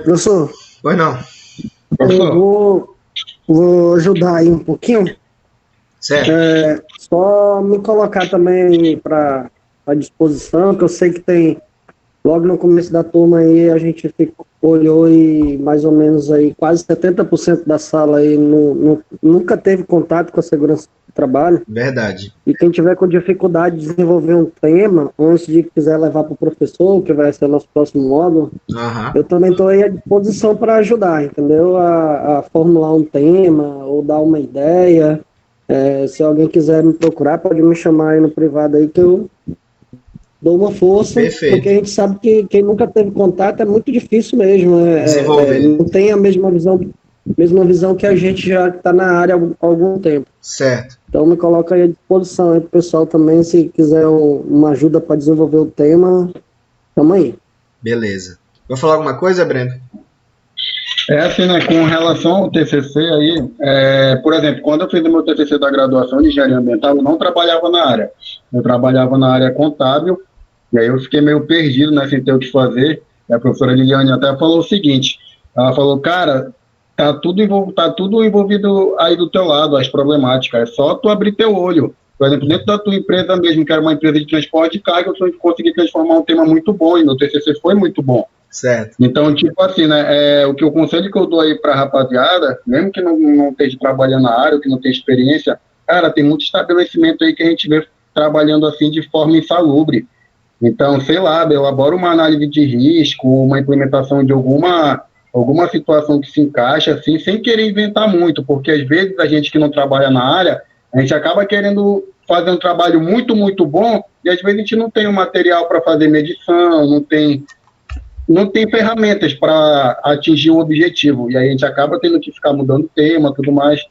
Professor, Pois não. eu vou ajudar aí um pouquinho. Certo. Só me colocar também à disposição, que eu sei que tem, logo no começo da turma aí, a gente olhou e mais ou menos aí quase 70% da sala aí nunca teve contato com a segurança do trabalho. Verdade. E quem tiver com dificuldade de desenvolver um tema, antes de quiser levar para o professor, que vai ser nosso próximo módulo, eu também estou aí à disposição para ajudar, entendeu? A formular um tema ou dar uma ideia. Se alguém quiser me procurar, pode me chamar aí no privado aí que eu dou uma força. Perfeito. Porque a gente sabe que quem nunca teve contato é muito difícil mesmo. Desenvolver. Não tem a mesma visão que a gente já está na área há algum tempo. Certo. Então me coloca aí à disposição aí pro pessoal também, se quiser uma ajuda para desenvolver o tema, tamo aí. Beleza. Vai falar alguma coisa, Breno? Assim, né, com relação ao TCC aí, por exemplo, quando eu fiz o meu TCC da graduação de engenharia ambiental, eu não trabalhava na área. Eu trabalhava na área contábil, e aí eu fiquei meio perdido, né, sem ter o que fazer. E a professora Liliane até falou o seguinte, ela falou, cara, tá tudo envolvido aí do teu lado, as problemáticas, é só tu abrir teu olho. Por exemplo, dentro da tua empresa mesmo, que era uma empresa de transporte de carga, eu consegui transformar um tema muito bom, e meu TCC foi muito bom. Certo. Então, tipo assim, né, o conselho que eu dou aí pra rapaziada, mesmo que não esteja trabalhando na área, que não tenha experiência, cara, tem muito estabelecimento aí que a gente vê trabalhando assim de forma insalubre. Então, sei lá, elabora uma análise de risco, uma implementação de alguma situação que se encaixa, assim, sem querer inventar muito, porque às vezes a gente que não trabalha na área, a gente acaba querendo fazer um trabalho muito, muito bom, e às vezes a gente não tem o material para fazer medição, não tem ferramentas para atingir o objetivo, e aí a gente acaba tendo que ficar mudando tema, tudo mais.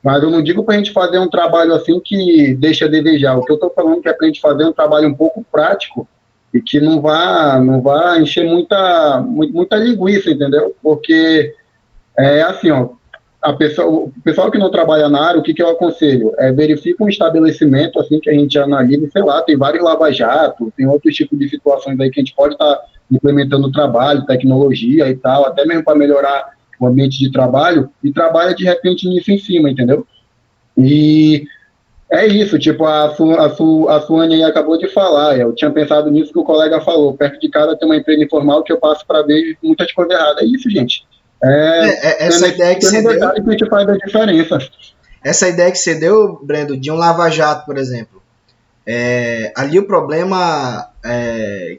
Mas eu não digo para a gente fazer um trabalho assim que deixa a desejar. O que eu estou falando é para a gente fazer um trabalho um pouco prático e que não vá encher muita linguiça, entendeu? Porque assim, ó, o pessoal que não trabalha na área, o que eu aconselho? Verifica um estabelecimento assim que a gente analisa, sei lá, tem vários lava-jato, tem outros tipos de situações aí que a gente pode estar implementando trabalho, tecnologia e tal, até mesmo para melhorar o ambiente de trabalho, e trabalha de repente nisso em cima, entendeu? E é isso, tipo, a Suane aí acabou de falar, eu tinha pensado nisso que o colega falou, perto de casa tem uma empresa informal que eu passo para ver muitas coisas erradas, é isso, gente. Essa ideia que você deu, que a gente faz a diferença. Essa ideia que você deu, Brendo, de um lava-jato, por exemplo, ali o problema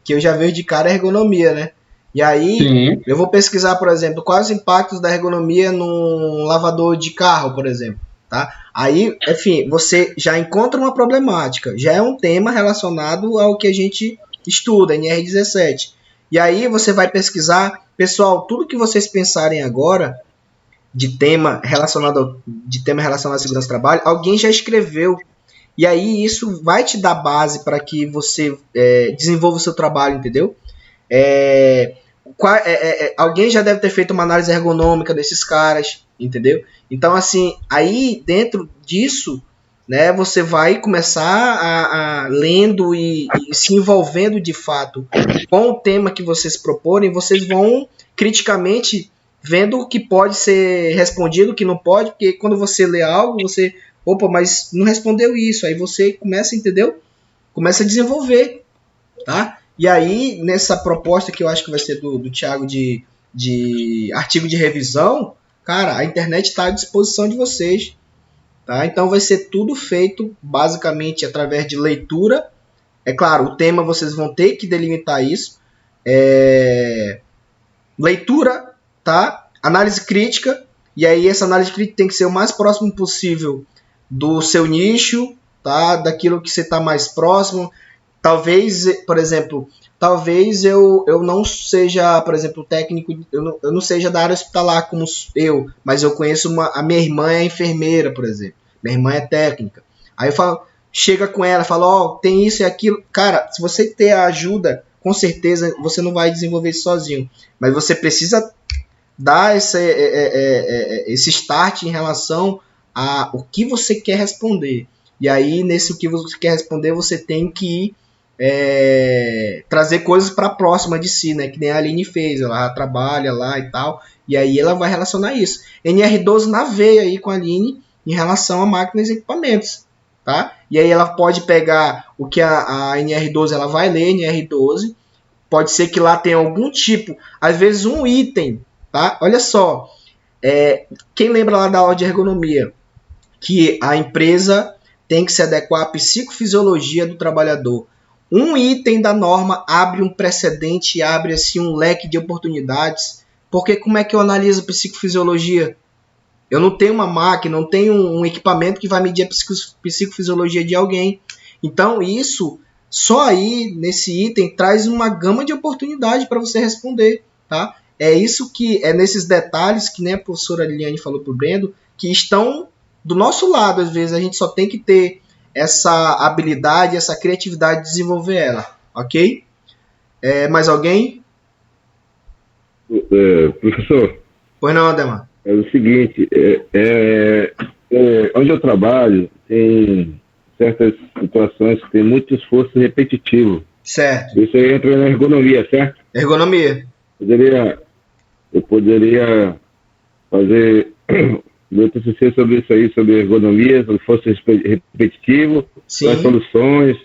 que eu já vejo de cara é a ergonomia, né? E aí, sim, eu vou pesquisar, por exemplo, quais os impactos da ergonomia num lavador de carro, por exemplo. tá? Aí, enfim, você já encontra uma problemática, já é um tema relacionado ao que a gente estuda, NR17. E aí você vai pesquisar, pessoal, tudo que vocês pensarem agora de tema relacionado à segurança do trabalho, alguém já escreveu. E aí isso vai te dar base para que você desenvolva o seu trabalho, entendeu? Alguém já deve ter feito uma análise ergonômica desses caras, entendeu? Então, assim, aí dentro disso, né, você vai começar a lendo e se envolvendo de fato com o tema que vocês proporem, vocês vão criticamente vendo o que pode ser respondido, o que não pode, porque quando você lê algo, você, opa, mas não respondeu isso, aí você começa, entendeu? Começa a desenvolver, tá? E aí, nessa proposta que eu acho que vai ser do Thiago de artigo de revisão, cara, a internet está à disposição de vocês, tá? Então vai ser tudo feito basicamente através de leitura. É claro, o tema vocês vão ter que delimitar isso. Leitura, tá? Análise crítica, e aí essa análise crítica tem que ser o mais próximo possível do seu nicho, tá? Daquilo que você está mais próximo. Talvez, por exemplo, eu não seja, por exemplo, técnico, eu não seja da área hospitalar como eu, mas eu conheço a minha irmã é enfermeira, por exemplo. Minha irmã é técnica. Aí eu falo, chega com ela, fala, tem isso e aquilo. Cara, se você ter a ajuda, com certeza você não vai desenvolver isso sozinho. Mas você precisa dar esse start em relação a o que você quer responder. E aí, nesse o que você quer responder, você tem que trazer coisas para próxima de si, né? Que nem a Aline fez, ela trabalha lá e tal, e aí ela vai relacionar isso. NR12 na veia aí com a Aline em relação a máquinas e equipamentos, tá? E aí ela pode pegar o que a NR12 ela vai ler, NR12, pode ser que lá tenha algum tipo, às vezes um item, tá? Olha só, quem lembra lá da aula de ergonomia, que a empresa tem que se adequar à psicofisiologia do trabalhador. Um item da norma abre um precedente, abre assim um leque de oportunidades, porque como é que eu analiso psicofisiologia? Eu não tenho uma máquina, não tenho um equipamento que vai medir a psicofisiologia de alguém. Então isso, só aí, nesse item, traz uma gama de oportunidade para você responder, tá? É isso que, nesses detalhes que nem a professora Liliane falou para o Brendo, que estão do nosso lado, às vezes a gente só tem que ter essa habilidade, essa criatividade de desenvolver ela, ok? Mais alguém? Professor. Pois não, Ademar. É o seguinte, onde eu trabalho tem certas situações que tem muito esforço repetitivo. Certo. Isso aí entra na ergonomia, certo? Ergonomia. Eu poderia fazer meu TCC sobre isso aí, sobre ergonomia, sobre esforço repetitivo, sim, as soluções.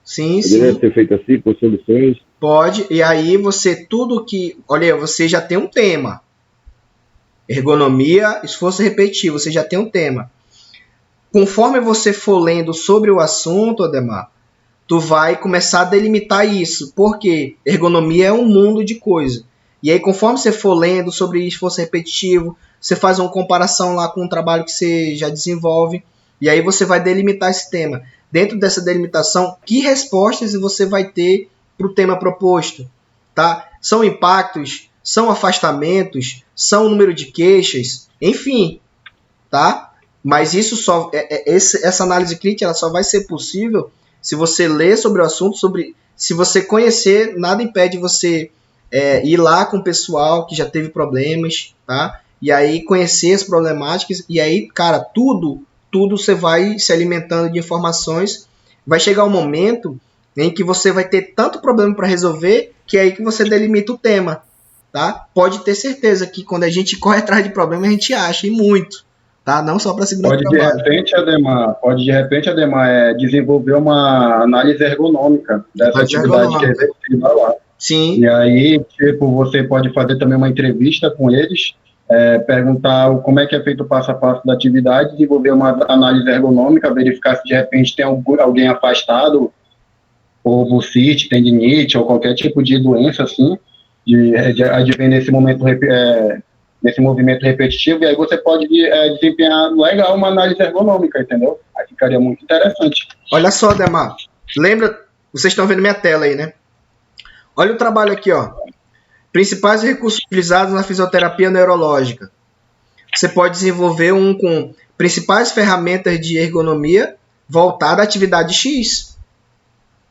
Sim, poderia sim. ser feito assim, com soluções. Pode, e aí você olha, você já tem um tema. Ergonomia, esforço repetitivo, você já tem um tema. Conforme você for lendo sobre o assunto, Ademar, tu vai começar a delimitar isso, porque ergonomia é um mundo de coisa. E aí, conforme você for lendo sobre esforço repetitivo, você faz uma comparação lá com o trabalho que você já desenvolve, e aí você vai delimitar esse tema. Dentro dessa delimitação, que respostas você vai ter para o tema proposto? Tá? São impactos, são afastamentos, são número de queixas, enfim, tá? Mas isso essa análise crítica ela só vai ser possível se você ler sobre o assunto, se você conhecer, nada impede você ir lá com o pessoal que já teve problemas, tá? E aí conhecer as problemáticas, e aí, cara, tudo você vai se alimentando de informações. Vai chegar um momento em que você vai ter tanto problema para resolver, que é aí que você delimita o tema, tá? Pode ter certeza que quando a gente corre atrás de problema, a gente acha, e muito, tá? Não só para segurança do trabalho. Pode de repente, Ademar, desenvolver uma análise ergonômica dessa atividade que é executiva lá. Sim. E aí, você pode fazer também uma entrevista com eles, perguntar como é que é feito o passo a passo da atividade, desenvolver uma análise ergonômica, verificar se de repente tem alguém afastado, ou bursite, tendinite, ou qualquer tipo de doença, assim, advém nesse momento nesse movimento repetitivo, e aí você pode desempenhar legal uma análise ergonômica, entendeu? Aí ficaria muito interessante. Olha só, Ademar, lembra, vocês estão vendo minha tela aí, né? Olha o trabalho aqui, ó. Principais recursos utilizados na fisioterapia neurológica. Você pode desenvolver um com principais ferramentas de ergonomia voltada à atividade X,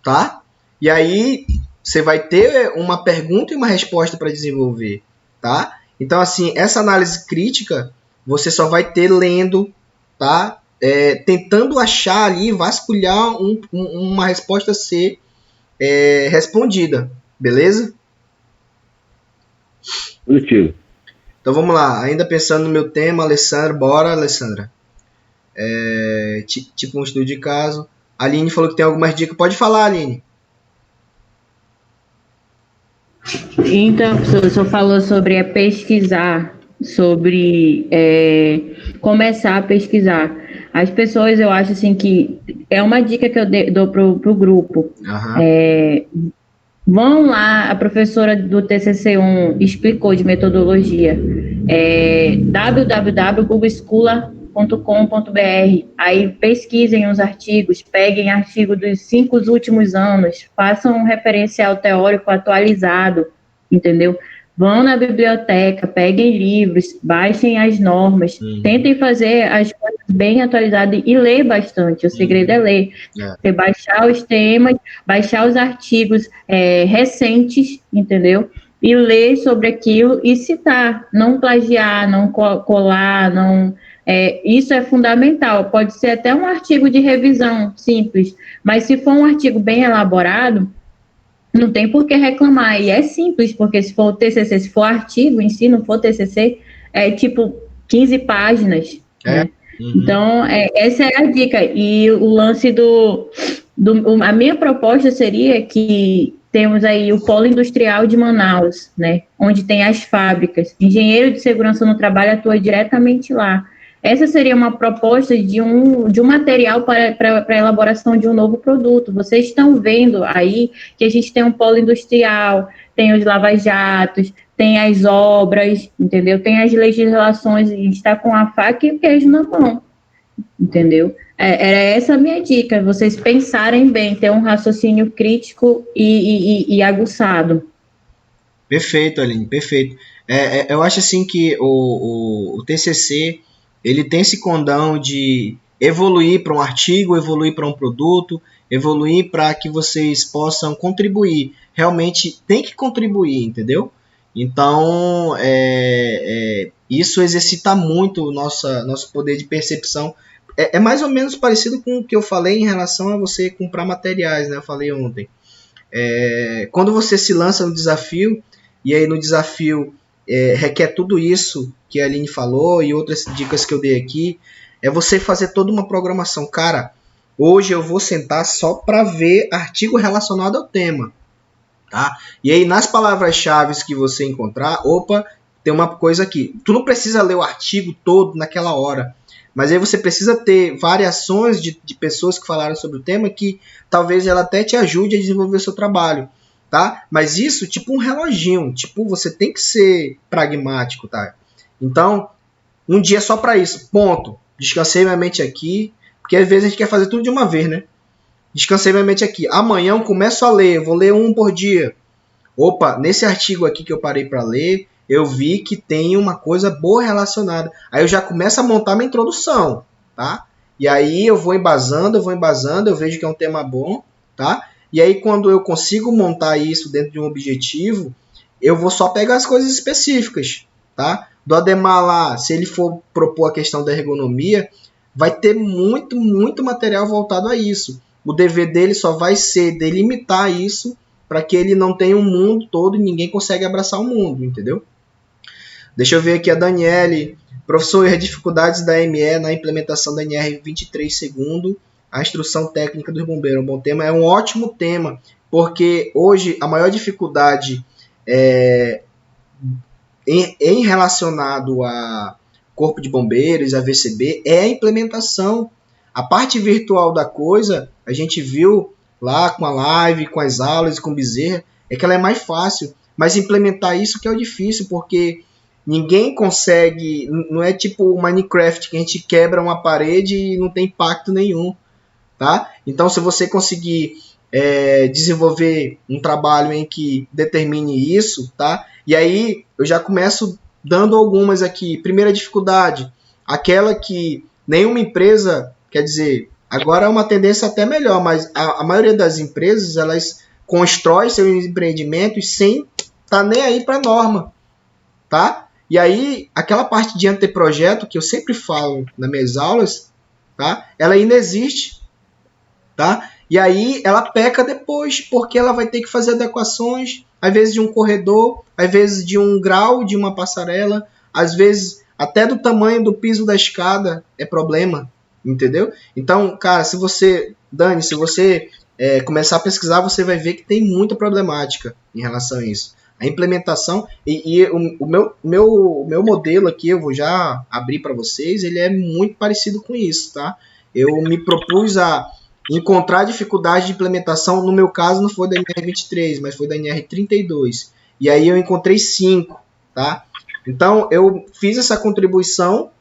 tá? E aí você vai ter uma pergunta e uma resposta para desenvolver, tá? Então, assim, essa análise crítica você só vai ter lendo, tá? Tentando achar ali, vasculhar uma resposta a ser respondida, beleza? Positivo. Então vamos lá, ainda pensando no meu tema, Alessandra, bora, Alessandra. Tipo um estudo de caso. A Aline falou que tem algumas dicas. Pode falar, Aline. Então, o professor falou sobre pesquisar, sobre começar a pesquisar. As pessoas, eu acho assim que é uma dica que eu dou pro grupo. Uhum. Vão lá, a professora do TCC1 explicou de metodologia, www.googlescholar.com.br. Aí pesquisem os artigos, peguem artigo dos 5 últimos anos, façam um referencial teórico atualizado, entendeu? Vão na biblioteca, peguem livros, baixem as normas, tentem fazer as coisas bem atualizadas e ler bastante. O segredo é ler. Você baixar os temas, baixar os artigos recentes, entendeu? E ler sobre aquilo e citar. Não plagiar, não colar, não... isso é fundamental. Pode ser até um artigo de revisão simples, mas se for um artigo bem elaborado, não tem por que reclamar, e é simples, porque se for o TCC, se for artigo em si, não for TCC, é tipo 15 páginas, né? Então, essa é a dica, e o lance a minha proposta seria que temos aí o Polo Industrial de Manaus, né, onde tem as fábricas, engenheiro de segurança no trabalho atua diretamente lá. Essa seria uma proposta de um material para a elaboração de um novo produto. Vocês estão vendo aí que a gente tem um polo industrial, tem os lava-jatos, tem as obras, entendeu? Tem as legislações, a gente está com a faca e o queijo na mão, entendeu? Era essa a minha dica, vocês pensarem bem, ter um raciocínio crítico e aguçado. Perfeito, Aline, perfeito. Eu acho assim que o TCC... ele tem esse condão de evoluir para um artigo, evoluir para um produto, evoluir para que vocês possam contribuir. Realmente tem que contribuir, entendeu? Então, isso exercita muito o nosso poder de percepção. É mais ou menos parecido com o que eu falei em relação a você comprar materiais, né? Eu falei ontem. Quando você se lança no desafio, e aí no desafio requer tudo isso que a Aline falou e outras dicas que eu dei aqui, é você fazer toda uma programação. Cara, hoje eu vou sentar só para ver artigo relacionado ao tema, tá? E aí nas palavras-chave que você encontrar, tem uma coisa aqui. Tu não precisa ler o artigo todo naquela hora, mas aí você precisa ter variações de pessoas que falaram sobre o tema que talvez ela até te ajude a desenvolver o seu trabalho. Tá? Mas isso, tipo um reloginho, tipo, você tem que ser pragmático, tá? Então, um dia só para isso, ponto. Descansei minha mente aqui, porque às vezes a gente quer fazer tudo de uma vez, né? Descansei minha mente aqui. Amanhã eu começo a ler, vou ler um por dia. Nesse artigo aqui que eu parei para ler, eu vi que tem uma coisa boa relacionada. Aí eu já começo a montar minha introdução, tá? E aí eu vou embasando, eu vejo que é um tema bom, tá? E aí, quando eu consigo montar isso dentro de um objetivo, eu vou só pegar as coisas específicas, tá? Do Ademar lá, se ele for propor a questão da ergonomia, vai ter muito, muito material voltado a isso. O dever dele só vai ser delimitar isso para que ele não tenha um mundo todo e ninguém consegue abraçar o mundo, entendeu? Deixa eu ver aqui a Daniele. Professor, as dificuldades da ME na implementação da NR 23 segundo. A instrução técnica dos bombeiros, um bom tema, é um ótimo tema, porque hoje a maior dificuldade em relacionado a Corpo de Bombeiros, a VCB, é a implementação. A parte virtual da coisa, a gente viu lá com a live, com as aulas, com o Bezerra, é que ela é mais fácil, mas implementar isso que é o difícil, porque ninguém consegue, não é tipo o Minecraft que a gente quebra uma parede e não tem impacto nenhum, tá? Então, se você conseguir desenvolver um trabalho em que determine isso, tá? E aí eu já começo dando algumas aqui. Primeira dificuldade, aquela que nenhuma empresa, quer dizer, agora é uma tendência até melhor, mas a maioria das empresas, elas constrói seus empreendimentos sem estar nem aí para a norma, tá? E aí, aquela parte de anteprojeto que eu sempre falo nas minhas aulas, tá? Ela inexiste, tá? E aí ela peca depois, porque ela vai ter que fazer adequações, às vezes de um corredor, às vezes de um grau de uma passarela, às vezes até do tamanho do piso da escada é problema, entendeu? Então, cara, se você começar a pesquisar, você vai ver que tem muita problemática em relação a isso. A implementação, o meu modelo aqui, eu vou já abrir para vocês, ele é muito parecido com isso, tá? Eu me propus a encontrar dificuldade de implementação, no meu caso não foi da NR23, mas foi da NR32. E aí eu encontrei 5, tá? Então eu fiz essa contribuição.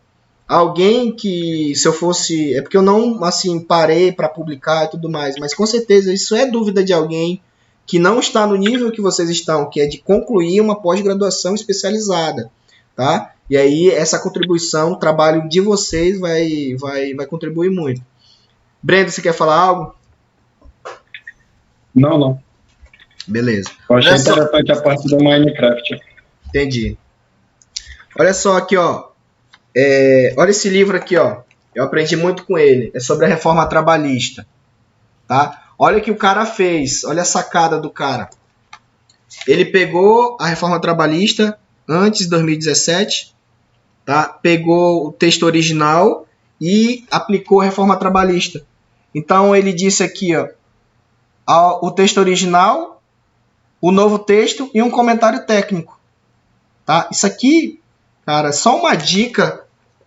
Alguém que, se eu fosse... É porque eu não, assim, parei para publicar e tudo mais, mas com certeza isso é dúvida de alguém que não está no nível que vocês estão, que é de concluir uma pós-graduação especializada, tá? E aí essa contribuição, o trabalho de vocês vai contribuir muito. Brenda, você quer falar algo? Não. Beleza. Eu achei interessante a parte do Minecraft. Entendi. Olha só aqui, ó. Olha esse livro aqui, ó. Eu aprendi muito com ele. É sobre a reforma trabalhista, tá? Olha o que o cara fez. Olha a sacada do cara. Ele pegou a reforma trabalhista antes de 2017, tá? Pegou o texto original e aplicou a reforma trabalhista. Então ele disse aqui, ó, o texto original, o novo texto e um comentário técnico, tá? Isso aqui, cara, só uma dica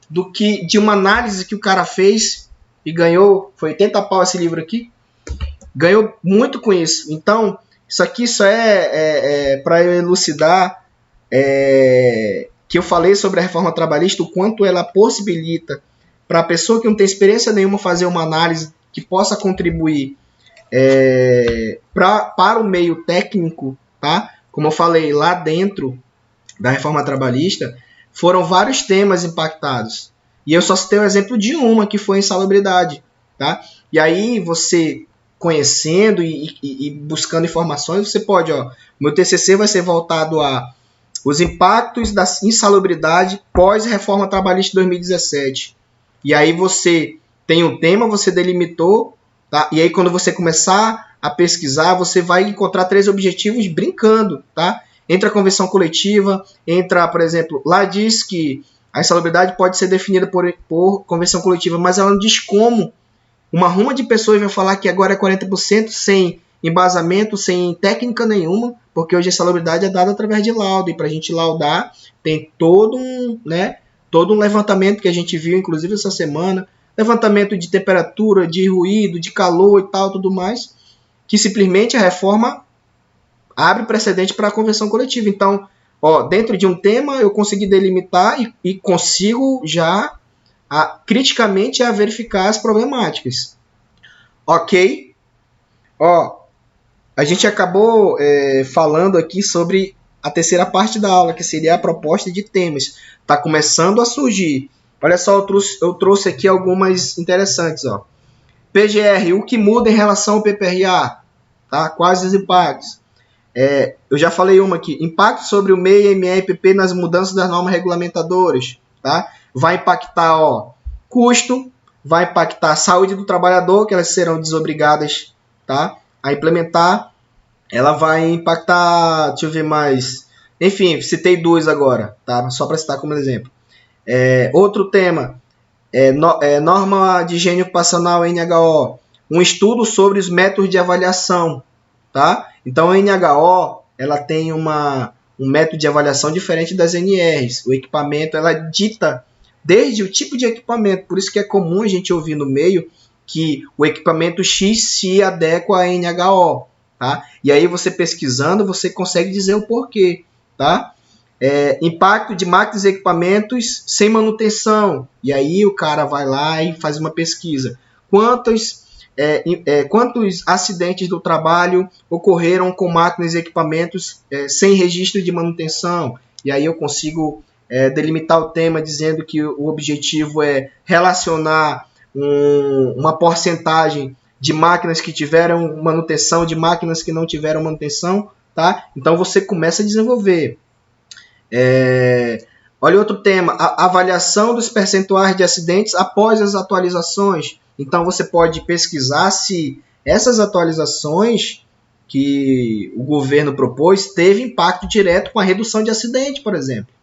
de uma análise que o cara fez e ganhou, foi 80 pau esse livro aqui, ganhou muito com isso. Então, isso aqui só é para elucidar que eu falei sobre a reforma trabalhista, o quanto ela possibilita para a pessoa que não tem experiência nenhuma fazer uma análise que possa contribuir para o meio técnico, tá? Como eu falei, lá dentro da reforma trabalhista, foram vários temas impactados. E eu só citei o exemplo de uma, que foi a insalubridade, tá? E aí você, conhecendo e buscando informações, você pode, ó, meu TCC vai ser voltado a os impactos da insalubridade pós-reforma trabalhista de 2017. E aí você tem um tema, você delimitou, tá? E aí quando você começar a pesquisar, você vai encontrar 3 objetivos brincando, tá? Entra a convenção coletiva, por exemplo, lá diz que a insalubridade pode ser definida por convenção coletiva, mas ela não diz como. Uma ruma de pessoas vai falar que agora é 40% sem embasamento, sem técnica nenhuma, porque hoje a insalubridade é dada através de laudo, e para a gente laudar tem todo um levantamento que a gente viu, inclusive essa semana, levantamento de temperatura, de ruído, de calor e tal, tudo mais, que simplesmente a reforma abre precedente para a convenção coletiva. Então, ó, dentro de um tema eu consegui delimitar e consigo já criticamente verificar as problemáticas. Ok? Ó, a gente acabou falando aqui sobre a terceira parte da aula, que seria a proposta de temas. Está começando a surgir. Olha só, eu trouxe aqui algumas interessantes. Ó. PGR, o que muda em relação ao PPRA? Tá? Quais os impactos? Eu já falei uma aqui. Impacto sobre o MEI, ME e PP nas mudanças das normas regulamentadoras. Tá? Vai impactar custo, vai impactar a saúde do trabalhador, que elas serão desobrigadas, tá, a implementar. Ela vai impactar, deixa eu ver mais. Enfim, citei 2 agora, tá? Só para citar como exemplo. Outro tema, norma de higiene ocupacional, NHO. Um estudo sobre os métodos de avaliação, tá? Então, a NHO, ela tem um método de avaliação diferente das NRs. O equipamento, ela dita desde o tipo de equipamento. Por isso que é comum a gente ouvir no meio que o equipamento X se adequa à NHO, tá? E aí você pesquisando, você consegue dizer o porquê, tá? impacto de máquinas e equipamentos sem manutenção. E aí o cara vai lá e faz uma pesquisa. Quantos acidentes do trabalho ocorreram com máquinas e equipamentos sem registro de manutenção? E aí eu consigo delimitar o tema dizendo que o objetivo é relacionar uma porcentagem de máquinas que tiveram manutenção, de máquinas que não tiveram manutenção, tá? Então você começa a desenvolver. Olha outro tema, a avaliação dos percentuais de acidentes após as atualizações. Então você pode pesquisar se essas atualizações que o governo propôs teve impacto direto com a redução de acidente, por exemplo.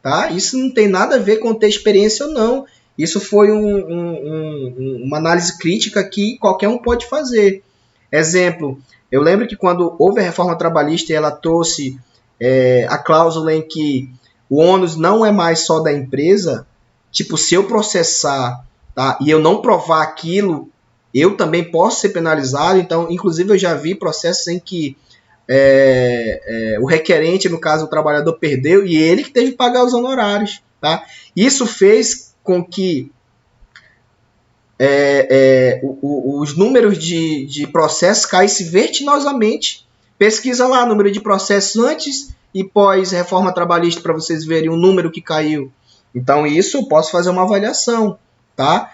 Tá? Isso não tem nada a ver com ter experiência ou não. Isso foi uma análise crítica que qualquer um pode fazer. Exemplo, eu lembro que quando houve a reforma trabalhista e ela trouxe a cláusula em que o ônus não é mais só da empresa, tipo, se eu processar, tá, e eu não provar aquilo, eu também posso ser penalizado. Então, inclusive, eu já vi processos em que o requerente, no caso o trabalhador, perdeu e ele que teve que pagar os honorários. Tá? Isso fez com que os números de processos caíssem vertiginosamente. Pesquisa lá o número de processos antes e pós reforma trabalhista para vocês verem o número que caiu. Então isso eu posso fazer uma avaliação. Tá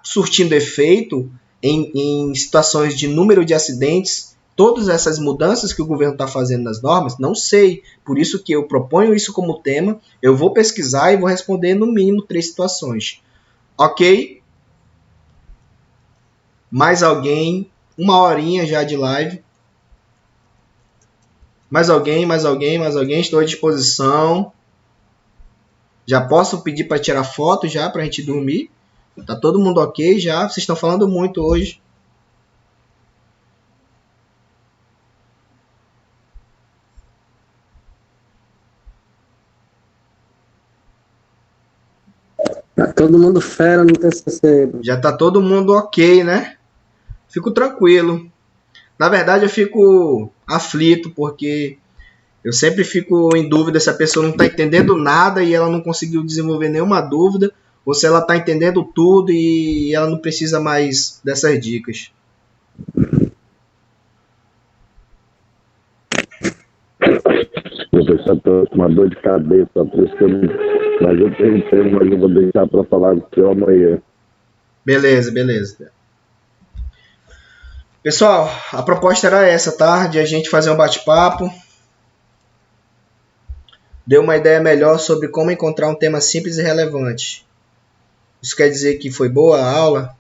surtindo efeito em situações de número de acidentes. Todas essas mudanças que o governo está fazendo nas normas, não sei. Por isso que eu proponho isso como tema. Eu vou pesquisar e vou responder no mínimo 3 situações. Ok? Mais alguém? 1 horinha já de live. Mais alguém? Estou à disposição. Já posso pedir para tirar foto já para a gente dormir? Tá todo mundo ok já? Vocês estão falando muito hoje. Tá todo mundo fera no TCC. Já tá todo mundo ok, né? Fico tranquilo. Na verdade, eu fico aflito, porque eu sempre fico em dúvida se a pessoa não está entendendo nada e ela não conseguiu desenvolver nenhuma dúvida, ou se ela está entendendo tudo e ela não precisa mais dessas dicas. Eu estou com uma dor de cabeça, por isso que mas eu tenho tempo, mas eu vou deixar para falar com o senhor amanhã. Beleza. Pessoal, a proposta era essa, tá? De a gente fazer um bate-papo. Deu uma ideia melhor sobre como encontrar um tema simples e relevante. Isso quer dizer que foi boa a aula?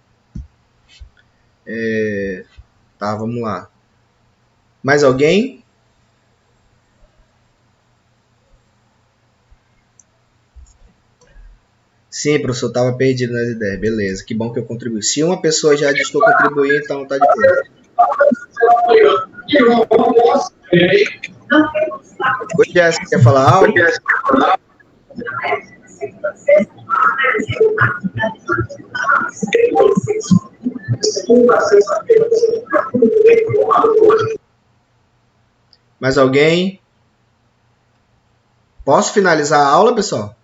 Tá, vamos lá. Mais alguém? Sim, professor, estava perdido nas ideias. Beleza, que bom que eu contribuí. Se uma pessoa já estou contribuindo, então tá de boa. Oi, Jéssica, quer falar algo? Mais alguém? Posso finalizar a aula, pessoal?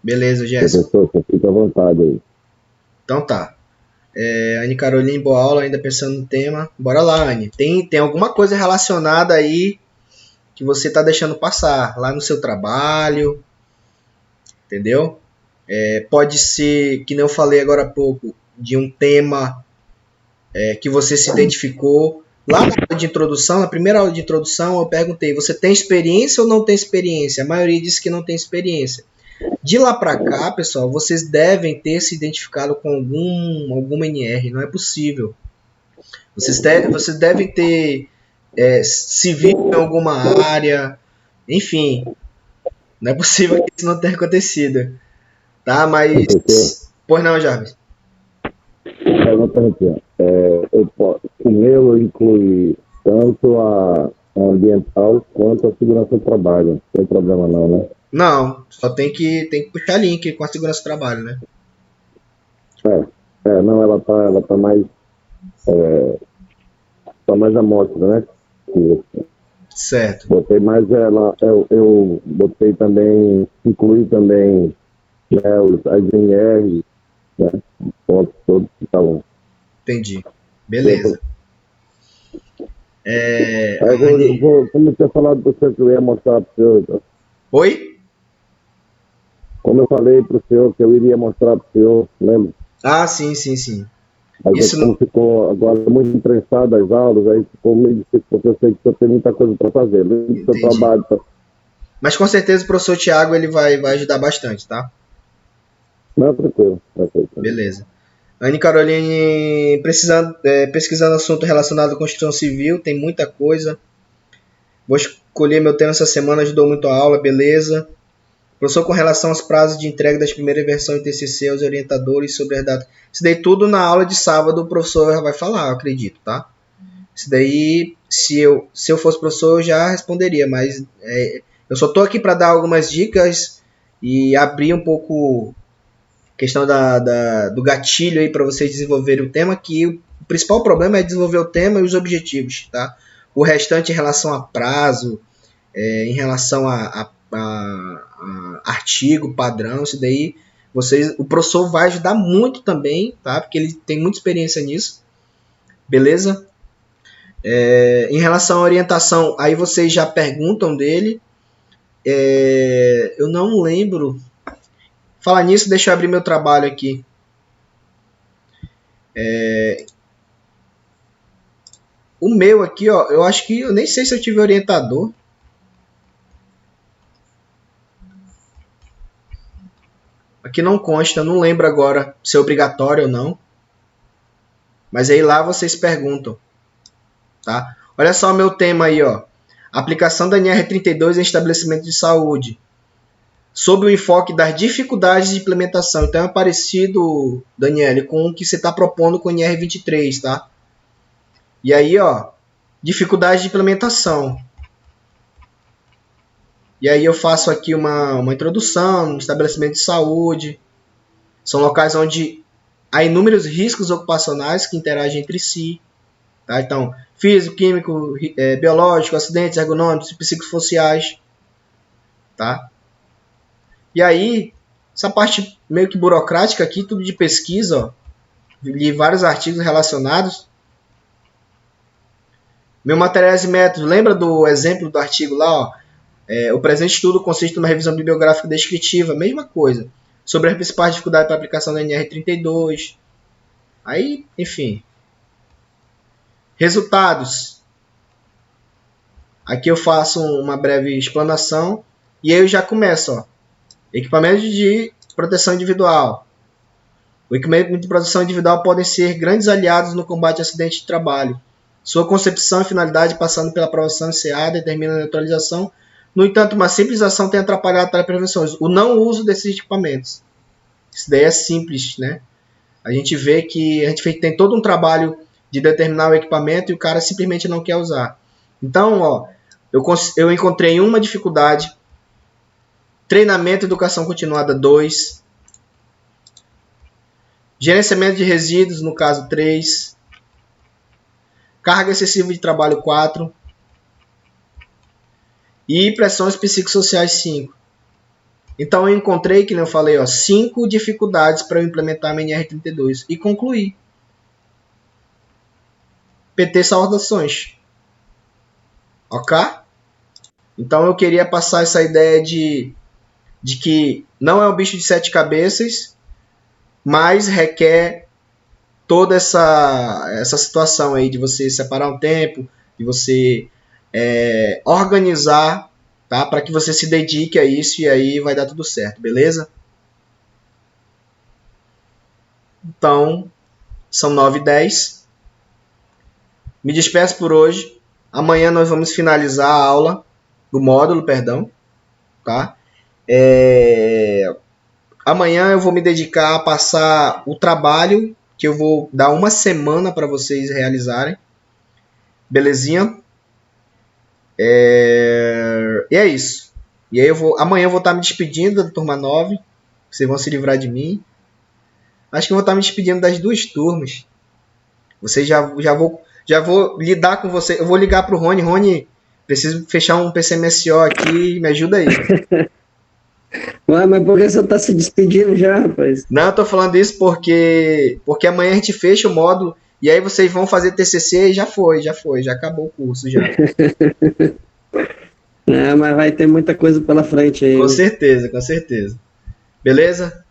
Beleza, Jéssica. Professor, fica à vontade aí. Então tá. Anne Caroline, boa aula, ainda pensando no tema. Bora lá, Anne. Tem alguma coisa relacionada aí que você tá deixando passar lá no seu trabalho, entendeu? Pode ser, que nem eu falei agora há pouco, de um tema que você se identificou. Lá na aula de introdução, na primeira aula de introdução, eu perguntei, você tem experiência ou não tem experiência? A maioria disse que não tem experiência. De lá para cá, pessoal, vocês devem ter se identificado com alguma NR, não é possível. Vocês devem ter se visto em alguma área, enfim, não é possível que isso não tenha acontecido. Tá, mas... Pois não, Jarvis? O meu inclui tanto a ambiental quanto a segurança do trabalho. Não tem problema não, né? Não, só tem que puxar link com a segurança do trabalho, né? Não, ela tá mais só mais amostra, né? Certo. Botei mais ela, eu botei também, incluí também, né, as NR, né? Pontos todos que estavam. Entendi. Beleza. Como eu tinha falado para você que eu ia mostrar para o senhor. Então. Oi? Como eu falei para o senhor que eu iria mostrar para o senhor, lembra? Ah, sim. Mas isso como ficou agora muito interessado as aulas, aí ficou meio difícil, porque eu sei que o senhor tem muita coisa para fazer. Do seu trabalho. Mas com certeza o professor Tiago ele vai ajudar bastante, tá? Não, tranquilo. Beleza. Anne Caroline, pesquisando assunto relacionado à construção civil, tem muita coisa. Vou escolher meu tema essa semana, ajudou muito a aula, beleza. Professor, com relação aos prazos de entrega das primeiras versões do TCC aos orientadores sobre as datas. Isso daí tudo na aula de sábado o professor já vai falar, eu acredito, tá? Isso daí, se eu fosse professor, eu já responderia, mas eu só tô aqui para dar algumas dicas e abrir um pouco a questão do gatilho aí para vocês desenvolverem o tema, que o principal problema é desenvolver o tema e os objetivos, tá? O restante em relação a prazo, em relação a artigo, padrão, isso daí o professor vai ajudar muito também, tá? Porque ele tem muita experiência nisso, beleza? Em relação à orientação, aí vocês já perguntam dele. Eu não lembro. Falar nisso, deixa eu abrir meu trabalho aqui. O meu aqui, ó, eu acho que eu nem sei se eu tive orientador. Aqui não consta, não lembro agora se é obrigatório ou não. Mas aí lá vocês perguntam, tá? Olha só o meu tema aí, ó. Aplicação da NR32 em estabelecimento de saúde. Sob o enfoque das dificuldades de implementação. Então é parecido, Daniele, com o que você está propondo com o NR23, tá? E aí, ó, dificuldade de implementação. E aí eu faço aqui uma introdução, um estabelecimento de saúde. São locais onde há inúmeros riscos ocupacionais que interagem entre si. Tá? Então, físico, químico, biológico, acidentes ergonômicos e psicossociais. Tá? E aí, essa parte meio que burocrática aqui, tudo de pesquisa, ó, li vários artigos relacionados. Meu materiais e métodos, lembra do exemplo do artigo lá? Ó? O presente estudo consiste numa revisão bibliográfica descritiva, mesma coisa. Sobre as principais dificuldades para a aplicação da NR32. Aí, enfim. Resultados. Aqui eu faço uma breve explanação e aí eu já começo. Ó. Equipamentos de proteção individual. O equipamento de proteção individual podem ser grandes aliados no combate a acidentes de trabalho. Sua concepção e finalidade passando pela aprovação CA determina a neutralização. No entanto, uma simples ação tem atrapalhado tais prevenções. O não uso desses equipamentos. Isso daí é simples, né? A gente vê que a gente tem todo um trabalho de determinar o equipamento e o cara simplesmente não quer usar. Então, ó, eu encontrei uma dificuldade. Treinamento e educação continuada 2. Gerenciamento de resíduos, no caso 3. Carga excessiva de trabalho 4. E pressões psicossociais 5. Então eu encontrei, que eu falei, 5 dificuldades para eu implementar a NR32 e concluí. PT saudações. Ok? Então eu queria passar essa ideia de que não é um bicho de 7 cabeças, mas requer toda essa situação aí de você separar um tempo, de você organizar, tá? Para que você se dedique a isso e aí vai dar tudo certo, beleza? Então, são 9h10. Me despeço por hoje. Amanhã nós vamos finalizar a aula do módulo, perdão, tá? Amanhã eu vou me dedicar a passar o trabalho que eu vou dar uma semana para vocês realizarem. Belezinha? E é isso. E aí amanhã eu vou estar me despedindo da turma 9. Vocês vão se livrar de mim. Acho que eu vou estar me despedindo das 2 turmas. Vocês já Já vou lidar com você. Eu vou ligar pro Rony. Rony, preciso fechar um PCMSO aqui. Me ajuda aí. Ué, mas por que você tá se despedindo já, rapaz? Não, eu tô falando isso porque amanhã a gente fecha o módulo e aí vocês vão fazer TCC e já acabou o curso já. Mas vai ter muita coisa pela frente aí. Com certeza. Beleza?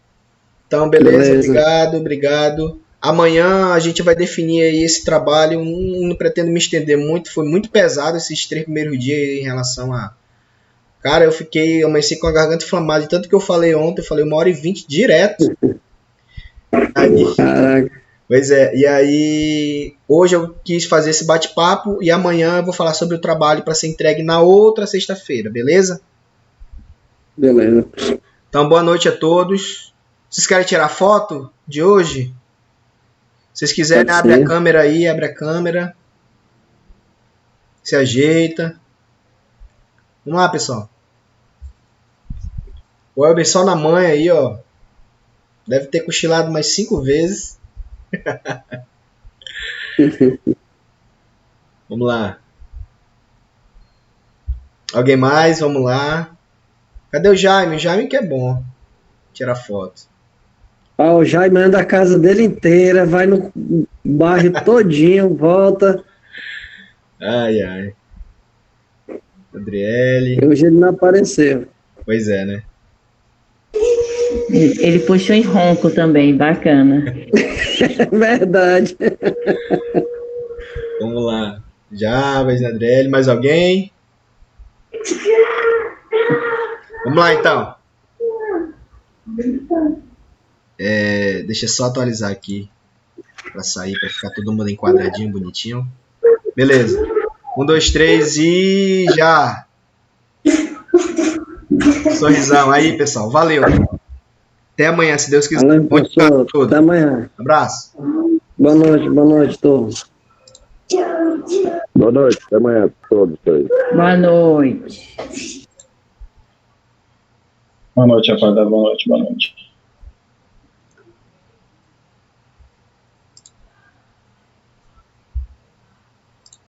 Então, beleza. Obrigado. Amanhã a gente vai definir aí esse trabalho. Não pretendo me estender muito, foi muito pesado esses 3 primeiros dias em relação a... Cara, eu amanheci com a garganta inflamada, de tanto que eu falei ontem, eu falei 1h20 direto. Caraca. Pois é, e aí hoje eu quis fazer esse bate-papo e amanhã eu vou falar sobre o trabalho para ser entregue na outra sexta-feira, beleza? Beleza. Então, boa noite a todos. Vocês querem tirar foto de hoje? Se vocês quiserem, abre a câmera aí, se ajeita. Vamos lá, pessoal. O Elber só na manha aí, ó. Deve ter cochilado mais 5 vezes. Vamos lá. Alguém mais? Vamos lá. Cadê o Jaime? O Jaime que é bom tirar foto. O Jaime anda a casa dele inteira, vai no bairro todinho, volta. Ai. Adriele. Hoje ele não apareceu. Pois é, né? Ele puxou em ronco também, bacana. Verdade. Vamos lá. Jabas, Adriele, mais alguém? Vamos lá, então. Deixa eu só atualizar aqui para sair, para ficar todo mundo enquadradinho, bonitinho. Beleza. 1, 2, 3 e já. Sorrisão aí, pessoal. Valeu. Até amanhã, se Deus quiser. Valeu, pessoal. Até amanhã. Abraço. Boa noite, todos. Boa noite, até amanhã, todos. Boa noite. Boa noite, rapaziada. Boa noite.